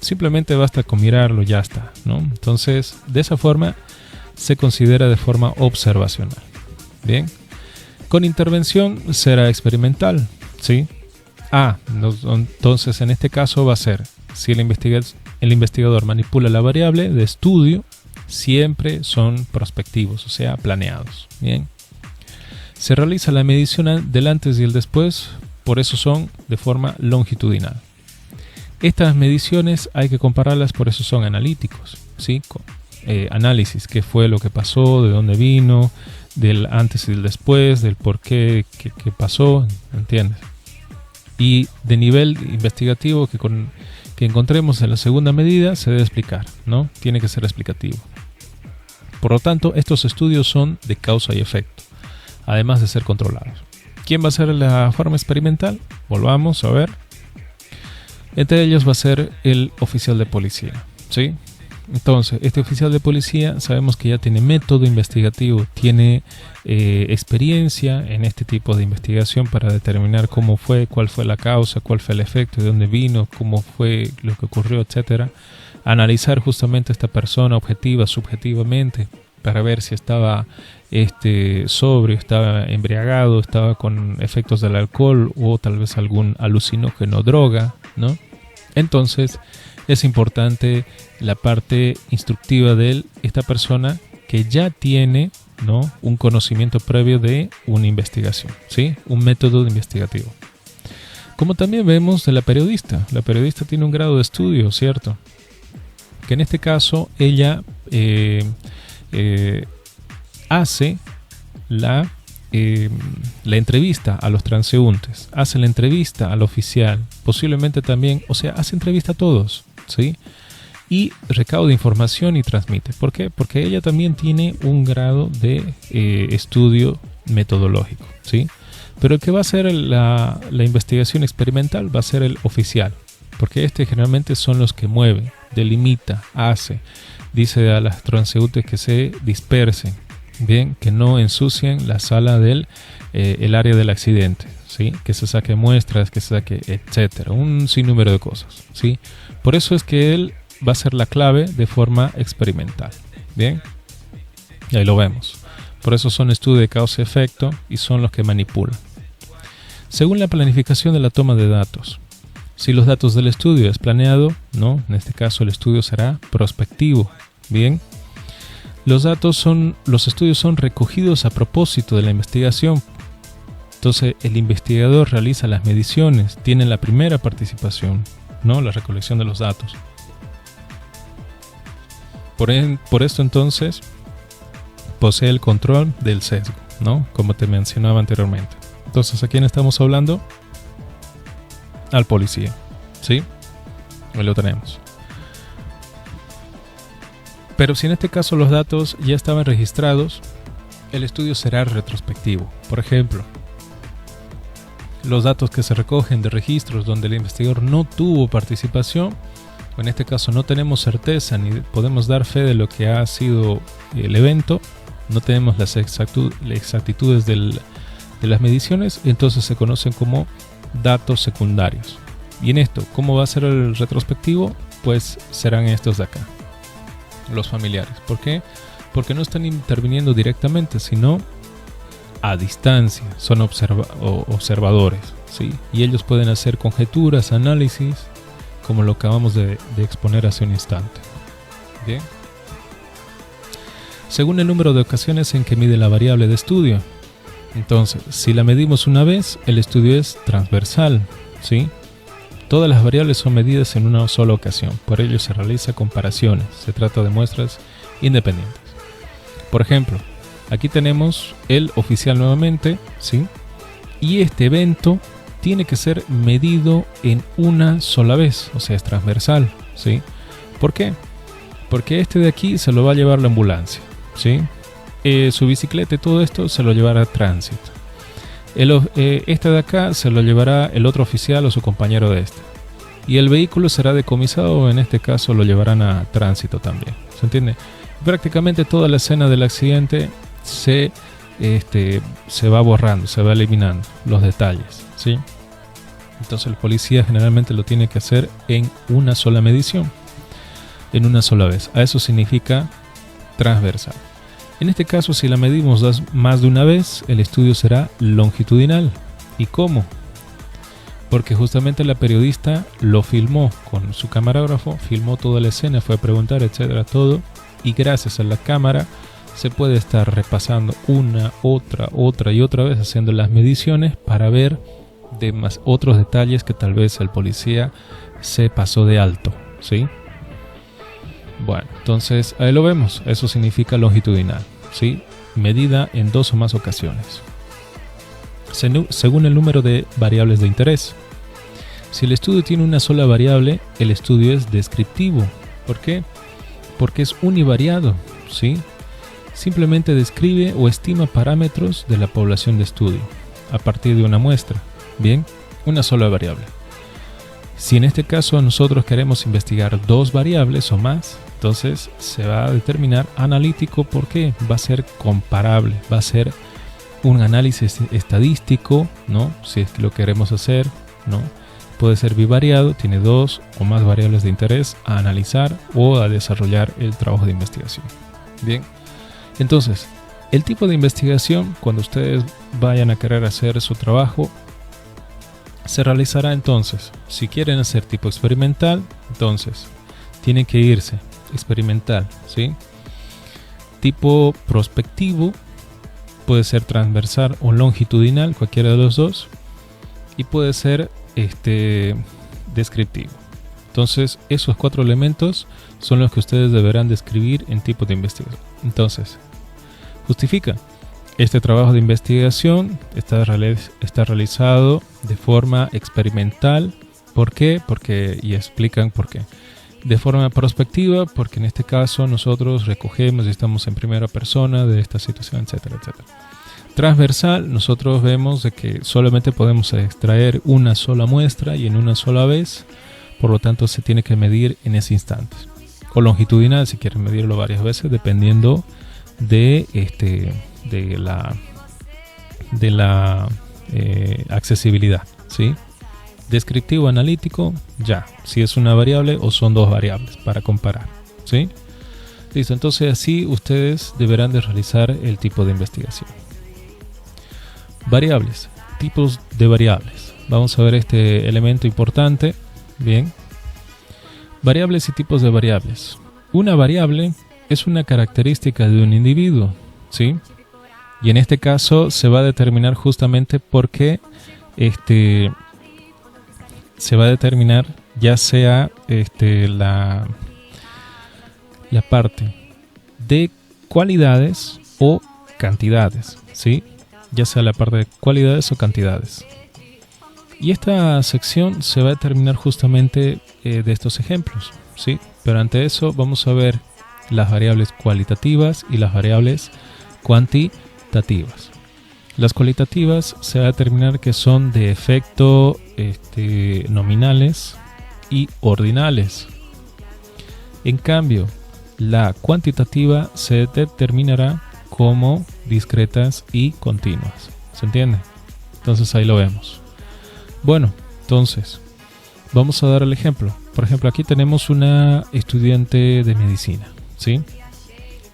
simplemente basta con mirarlo, ya está, ¿no? Entonces, de esa forma se considera de forma observacional. Bien. Con intervención será experimental, ¿sí? Entonces en este caso va a ser, si el investigador manipula la variable de estudio, siempre son prospectivos, o sea, planeados. Bien. Se realiza la medición del antes y el después, por eso son de forma longitudinal. Estas mediciones hay que compararlas, por eso son analíticos, ¿sí? Análisis, qué fue lo que pasó, de dónde vino, del antes y del después, del por qué, qué pasó, ¿entiendes? Y de nivel investigativo que encontremos en la segunda medida se debe explicar, ¿no? Tiene que ser explicativo. Por lo tanto, estos estudios son de causa y efecto, además de ser controlados. ¿Quién va a ser la forma experimental? Volvamos a ver. Entre ellos va a ser el oficial de policía, ¿sí? Entonces, este oficial de policía sabemos que ya tiene método investigativo, tiene experiencia en este tipo de investigación para determinar cómo fue, cuál fue la causa, cuál fue el efecto, de dónde vino, cómo fue lo que ocurrió, etcétera. Analizar justamente a esta persona objetiva, subjetivamente, para ver si estaba sobrio, estaba embriagado, estaba con efectos del alcohol o tal vez algún alucinógeno, droga, ¿no? Entonces, es importante la parte instructiva de esta persona que ya tiene ¿no? Un conocimiento previo de una investigación, ¿sí? Un método investigativo. Como también vemos de la periodista. La periodista tiene un grado de estudio, ¿cierto? Que en este caso ella hace la entrevista a los transeúntes, hace la entrevista al oficial, posiblemente también, o sea, hace entrevista a todos, ¿sí? Y recauda información y transmite. ¿Por qué? Porque ella también tiene un grado de estudio metodológico, ¿sí? Pero el que va a hacer la investigación experimental va a ser el oficial, porque generalmente son los que mueven, delimita, hace, dice a las transeúntes que se dispersen, bien, que no ensucien la sala el área del accidente, ¿sí? Que se saque muestras, que se saque, etcétera, un sinnúmero de cosas, ¿sí? Por eso es que él va a ser la clave de forma experimental, bien, y ahí lo vemos. Por eso son estudios de causa y efecto y son los que manipulan. Según la planificación de la toma de datos, si los datos del estudio es planeado, ¿no? En este caso el estudio será prospectivo, bien. Los estudios son recogidos a propósito de la investigación. Entonces el investigador realiza las mediciones, tiene la primera participación, ¿no? La recolección de los datos. Por esto entonces posee el control del sesgo, ¿no? Como te mencionaba anteriormente. Entonces, ¿a quién estamos hablando? Al policía, ¿sí? Ahí lo tenemos. Pero si en este caso los datos ya estaban registrados, el estudio será retrospectivo. Por ejemplo, los datos que se recogen de registros donde el investigador no tuvo participación, o en este caso no tenemos certeza ni podemos dar fe de lo que ha sido el evento, no tenemos las exactitudes de las mediciones, entonces se conocen como datos secundarios. Y en esto, ¿cómo va a ser el retrospectivo? Pues serán estos de acá, los familiares. ¿Por qué? Porque no están interviniendo directamente, sino a distancia, son observadores, ¿sí? Y ellos pueden hacer conjeturas, análisis, como lo acabamos de exponer hace un instante. Bien. Según el número de ocasiones en que mide la variable de estudio. Entonces, si la medimos una vez, el estudio es transversal, ¿sí? Todas las variables son medidas en una sola ocasión, por ello se realiza comparaciones, se trata de muestras independientes. Por ejemplo, aquí tenemos el oficial nuevamente, ¿sí? Y este evento tiene que ser medido en una sola vez, o sea, es transversal, ¿sí? ¿Por qué? Porque este de aquí se lo va a llevar la ambulancia, ¿sí? Su bicicleta y todo esto se lo llevará a tránsito. Este de acá se lo llevará el otro oficial o su compañero de este. Y el vehículo será decomisado, o en este caso lo llevarán a tránsito también. ¿Se entiende? Prácticamente toda la escena del accidente se va borrando, se va eliminando los detalles, ¿sí? Entonces el policía generalmente lo tiene que hacer en una sola medición, en una sola vez. A eso significa transversal. En este caso, si la medimos más de una vez, el estudio será longitudinal. ¿Y cómo? Porque justamente la periodista lo filmó con su camarógrafo, filmó toda la escena, fue a preguntar, etcétera, todo. Y gracias a la cámara se puede estar repasando una, otra y otra vez, haciendo las mediciones para ver otros detalles que tal vez el policía se pasó de alto, ¿sí? Bueno, entonces ahí lo vemos. Eso significa longitudinal, ¿sí? Medida en 2 o más ocasiones. Según el número de variables de interés. Si el estudio tiene una sola variable, el estudio es descriptivo. ¿Por qué? Porque es univariado, ¿sí? Simplemente describe o estima parámetros de la población de estudio a partir de una muestra. Bien, una sola variable. Si en este caso nosotros queremos investigar 2 variables o más, entonces se va a determinar analítico. ¿Por qué? Va a ser comparable, va a ser un análisis estadístico, ¿no? Si es que lo queremos hacer, ¿no? Puede ser bivariado, tiene 2 o más variables de interés a analizar o a desarrollar el trabajo de investigación. Bien, entonces, el tipo de investigación, cuando ustedes vayan a querer hacer su trabajo, se realizará entonces, si quieren hacer tipo experimental, entonces tienen que irse experimental, ¿sí? Tipo prospectivo, puede ser transversal o longitudinal, cualquiera de los dos, y puede ser descriptivo. Entonces, esos 4 elementos son los que ustedes deberán describir en tipo de investigación. Entonces, justifica. Este trabajo de investigación está realizado de forma experimental. ¿Por qué? Y explican por qué. De forma prospectiva, porque en este caso nosotros recogemos y estamos en primera persona de esta situación, etcétera, etcétera. Transversal, nosotros vemos de que solamente podemos extraer una sola muestra y en una sola vez, por lo tanto se tiene que medir en ese instante. O longitudinal, si quieren medirlo varias veces, dependiendo de la accesibilidad, ¿sí? Descriptivo, analítico, ya, si es una variable o son 2 variables para comparar, ¿sí? Listo, entonces así ustedes deberán de realizar el tipo de investigación. Variables, tipos de variables. Vamos a ver este elemento importante. Bien. Variables y tipos de variables. Una variable es una característica de un individuo, ¿sí? Y en este caso se va a determinar justamente porque se va a determinar ya sea la parte de cualidades o cantidades, ¿sí? Ya sea la parte de cualidades o cantidades. Y esta sección se va a determinar justamente de estos ejemplos, ¿sí? Pero ante eso vamos a ver las variables cualitativas y las variables cuantitativas. Las cualitativas se va a determinar que son de efecto nominales y ordinales. En cambio, la cuantitativa se determinará como discretas y continuas. ¿Se entiende? Entonces ahí lo vemos. Bueno, entonces vamos a dar el ejemplo. Por ejemplo, aquí tenemos una estudiante de medicina, ¿sí?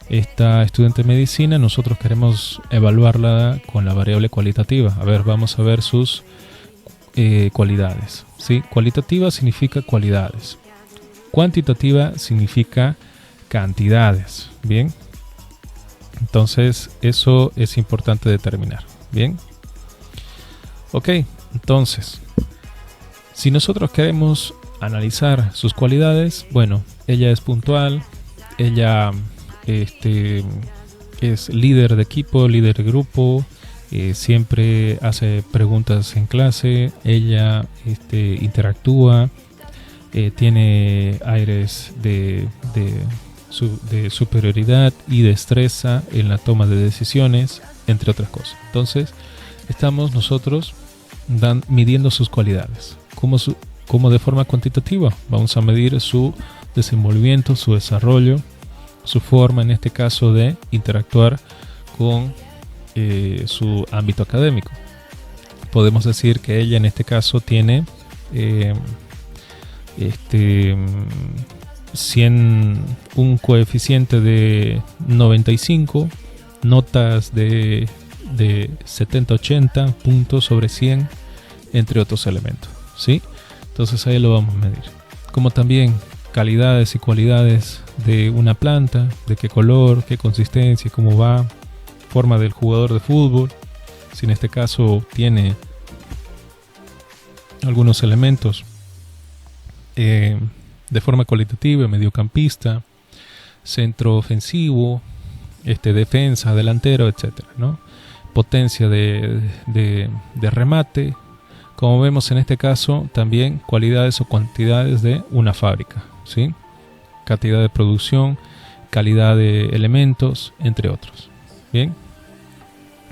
Esta estudiante de medicina nosotros queremos evaluarla con la variable cualitativa. A ver, vamos a ver sus cualidades, ¿sí? Cualitativa significa cualidades. Cuantitativa significa cantidades, ¿bien? Entonces, eso es importante determinar, ¿bien? Ok, entonces, si nosotros queremos analizar sus cualidades, bueno, ella es puntual, ella es líder de equipo, líder de grupo, siempre hace preguntas en clase, ella interactúa, tiene aires de superioridad y destreza en la toma de decisiones, entre otras cosas. Entonces, estamos nosotros midiendo sus cualidades. ¿Cómo de forma cuantitativa? Vamos a medir su desenvolvimiento, su desarrollo, su forma, en este caso, de interactuar con su ámbito académico. Podemos decir que ella, en este caso, tiene 100, un coeficiente de 95, notas de 70-80 puntos sobre 100, entre otros elementos, ¿sí? Entonces ahí lo vamos a medir. Como también calidades y cualidades de una planta, de qué color, qué consistencia, cómo va, forma del jugador de fútbol, si en este caso tiene algunos elementos de forma cualitativa, mediocampista, centro ofensivo, defensa, delantero, etcétera, ¿no? Potencia de remate, como vemos en este caso también cualidades o cuantidades de una fábrica, ¿sí? Cantidad de producción, calidad de elementos, entre otros. Bien,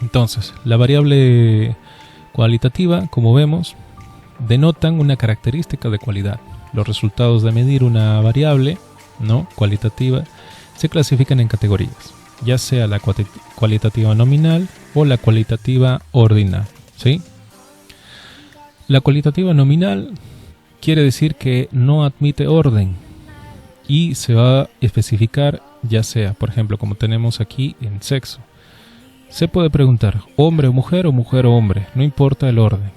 entonces la variable cualitativa, como vemos, denotan una característica de cualidad. Los resultados de medir una variable, ¿no?, cualitativa se clasifican en categorías, ya sea la cualitativa nominal o la cualitativa ordinal, ¿sí? La cualitativa nominal quiere decir que no admite orden y se va a especificar, ya sea, por ejemplo, como tenemos aquí en sexo. Se puede preguntar hombre o mujer o hombre, no importa el orden.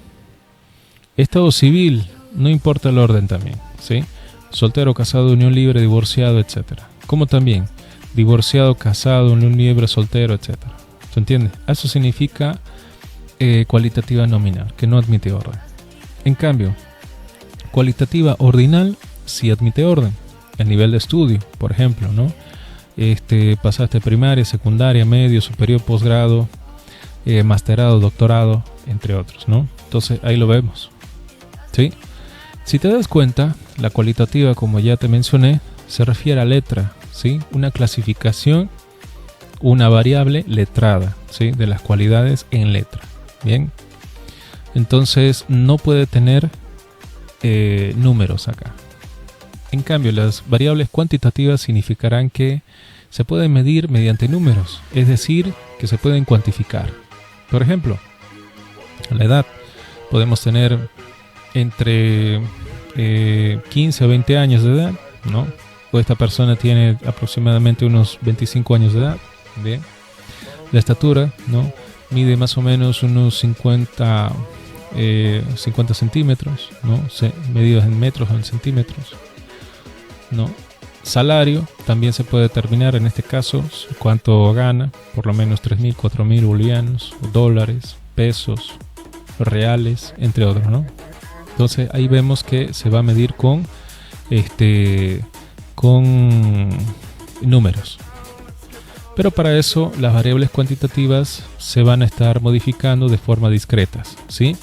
Estado civil, no importa el orden también, ¿sí? Soltero, casado, unión libre, divorciado, etc. Como también divorciado, casado, unión libre, soltero, etc. ¿Se entiende? Eso significa cualitativa nominal, que no admite orden. En cambio, cualitativa ordinal sí admite orden. El nivel de estudio, por ejemplo, ¿no? Pasaste primaria, secundaria, medio, superior, posgrado, masterado, doctorado, entre otros, ¿no? Entonces ahí lo vemos, ¿sí? Si te das cuenta, la cualitativa, como ya te mencioné, se refiere a letra, ¿sí? Una clasificación, una variable letrada, ¿sí? De las cualidades en letra, ¿bien? Entonces no puede tener números acá. En cambio, las variables cuantitativas significarán que se pueden medir mediante números, es decir, que se pueden cuantificar. Por ejemplo, la edad. Podemos tener entre 15 a 20 años de edad, ¿no? O esta persona tiene aproximadamente unos 25 años de edad. Bien. La estatura, ¿no? Mide más o menos unos 50 centímetros, ¿no? Medidos en metros o en centímetros, ¿no? Salario también se puede determinar en este caso cuánto gana, por lo menos 3.000, 4.000 bolivianos, dólares, pesos, reales, entre otros, ¿no? Entonces ahí vemos que se va a medir con números. Pero para eso las variables cuantitativas se van a estar modificando de forma discretas, ¿sí?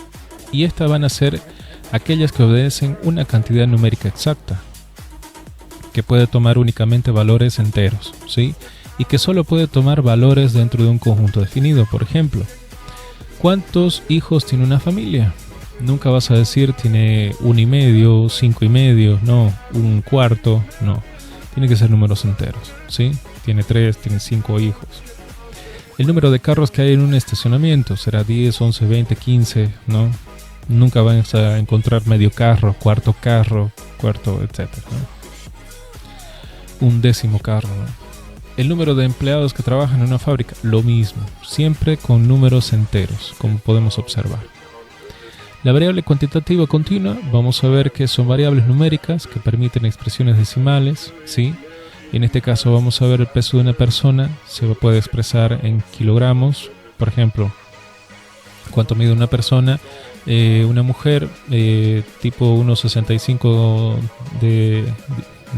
Y estas van a ser aquellas que obedecen una cantidad numérica exacta, que puede tomar únicamente valores enteros, ¿sí? Y que solo puede tomar valores dentro de un conjunto definido. Por ejemplo, ¿cuántos hijos tiene una familia? Nunca vas a decir tiene 1,5, 5,5, no, 1/4, no. Tiene que ser números enteros, ¿sí? Tiene 3, tiene 5 hijos. El número de carros que hay en un estacionamiento será 10, 11, 20, 15, ¿no? Nunca vas a encontrar medio carro, cuarto, etcétera, ¿no? Un décimo carro, ¿no? El número de empleados que trabajan en una fábrica, lo mismo, siempre con números enteros, como podemos observar. La variable cuantitativa continua, vamos a ver que son variables numéricas que permiten expresiones decimales, ¿sí? En este caso vamos a ver el peso de una persona, se puede expresar en kilogramos, por ejemplo, cuánto mide una persona, una mujer tipo 1,65 de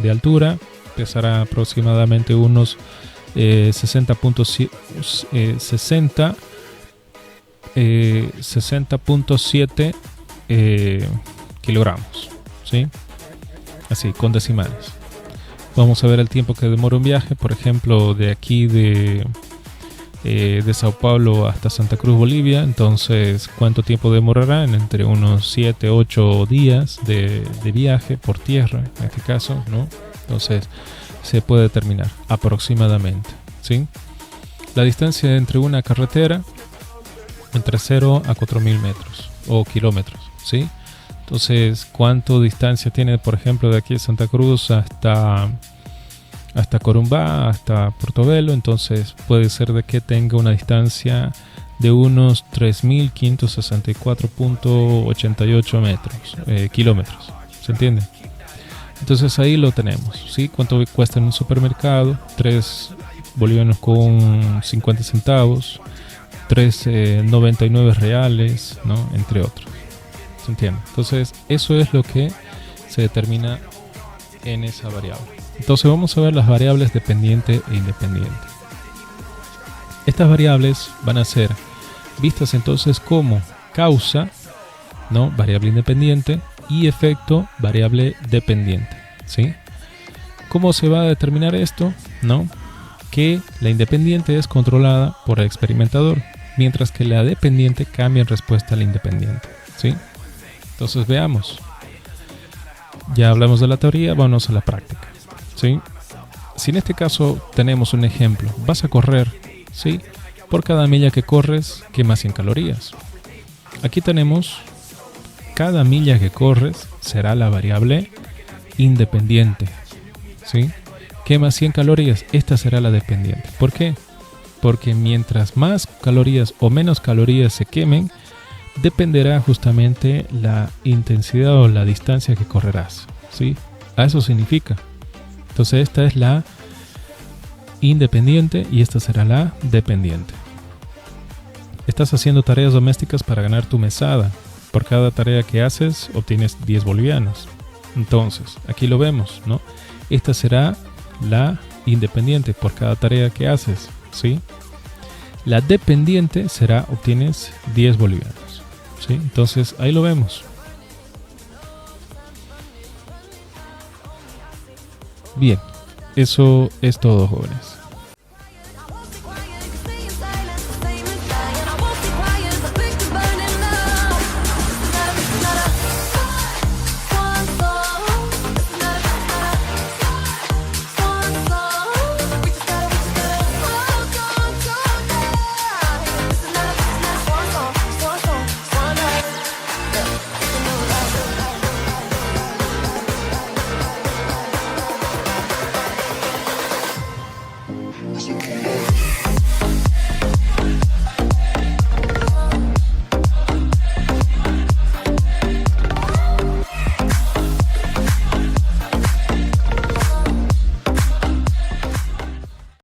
altura, pesará aproximadamente unos 60.7 kilogramos, ¿sí? Así, con decimales. Vamos a ver el tiempo que demora un viaje, por ejemplo, de aquí de Sao Paulo hasta Santa Cruz, Bolivia. Entonces, ¿cuánto tiempo demorará? Entre unos 7, 8 días de viaje por tierra, en este caso, ¿no? Entonces, se puede determinar aproximadamente, ¿sí? La distancia entre una carretera, entre 0 a 4.000 metros o kilómetros, ¿sí? Entonces, ¿cuánto distancia tiene, por ejemplo, de aquí de Santa Cruz hasta Corumbá, hasta Portobelo? Entonces, puede ser de que tenga una distancia de unos 3.564.88 kilómetros, ¿se entiende? Entonces ahí lo tenemos, ¿sí? ¿Cuánto cuesta en un supermercado? 3 bolivianos con 50 centavos, 3,99 reales, ¿no? Entre otros. ¿Se entiende? Entonces eso es lo que se determina en esa variable. Entonces vamos a ver las variables dependiente e independiente. Estas variables van a ser vistas entonces como causa, ¿no? Variable independiente, y efecto, variable dependiente, ¿sí? ¿Cómo se va a determinar esto? ¿No? Que la independiente es controlada por el experimentador, mientras que la dependiente cambia en respuesta a la independiente, ¿sí? Entonces veamos. Ya hablamos de la teoría, vamos a la práctica, ¿sí? Si en este caso tenemos un ejemplo, vas a correr, ¿sí? Por cada milla que corres, quemas 100 calorías. Aquí tenemos cada milla que corres será la variable independiente, ¿sí? Quema 100 calorías, esta será la dependiente. ¿Por qué? Porque mientras más calorías o menos calorías se quemen, dependerá justamente la intensidad o la distancia que correrás, ¿sí? A eso significa. Entonces esta es la independiente y esta será la dependiente. Estás haciendo tareas domésticas para ganar tu mesada. Por cada tarea que haces, obtienes 10 bolivianos. Entonces, aquí lo vemos, ¿no? Esta será la independiente por cada tarea que haces, ¿sí? La dependiente será, obtienes 10 bolivianos, ¿sí? Entonces, ahí lo vemos. Bien, eso es todo, jóvenes.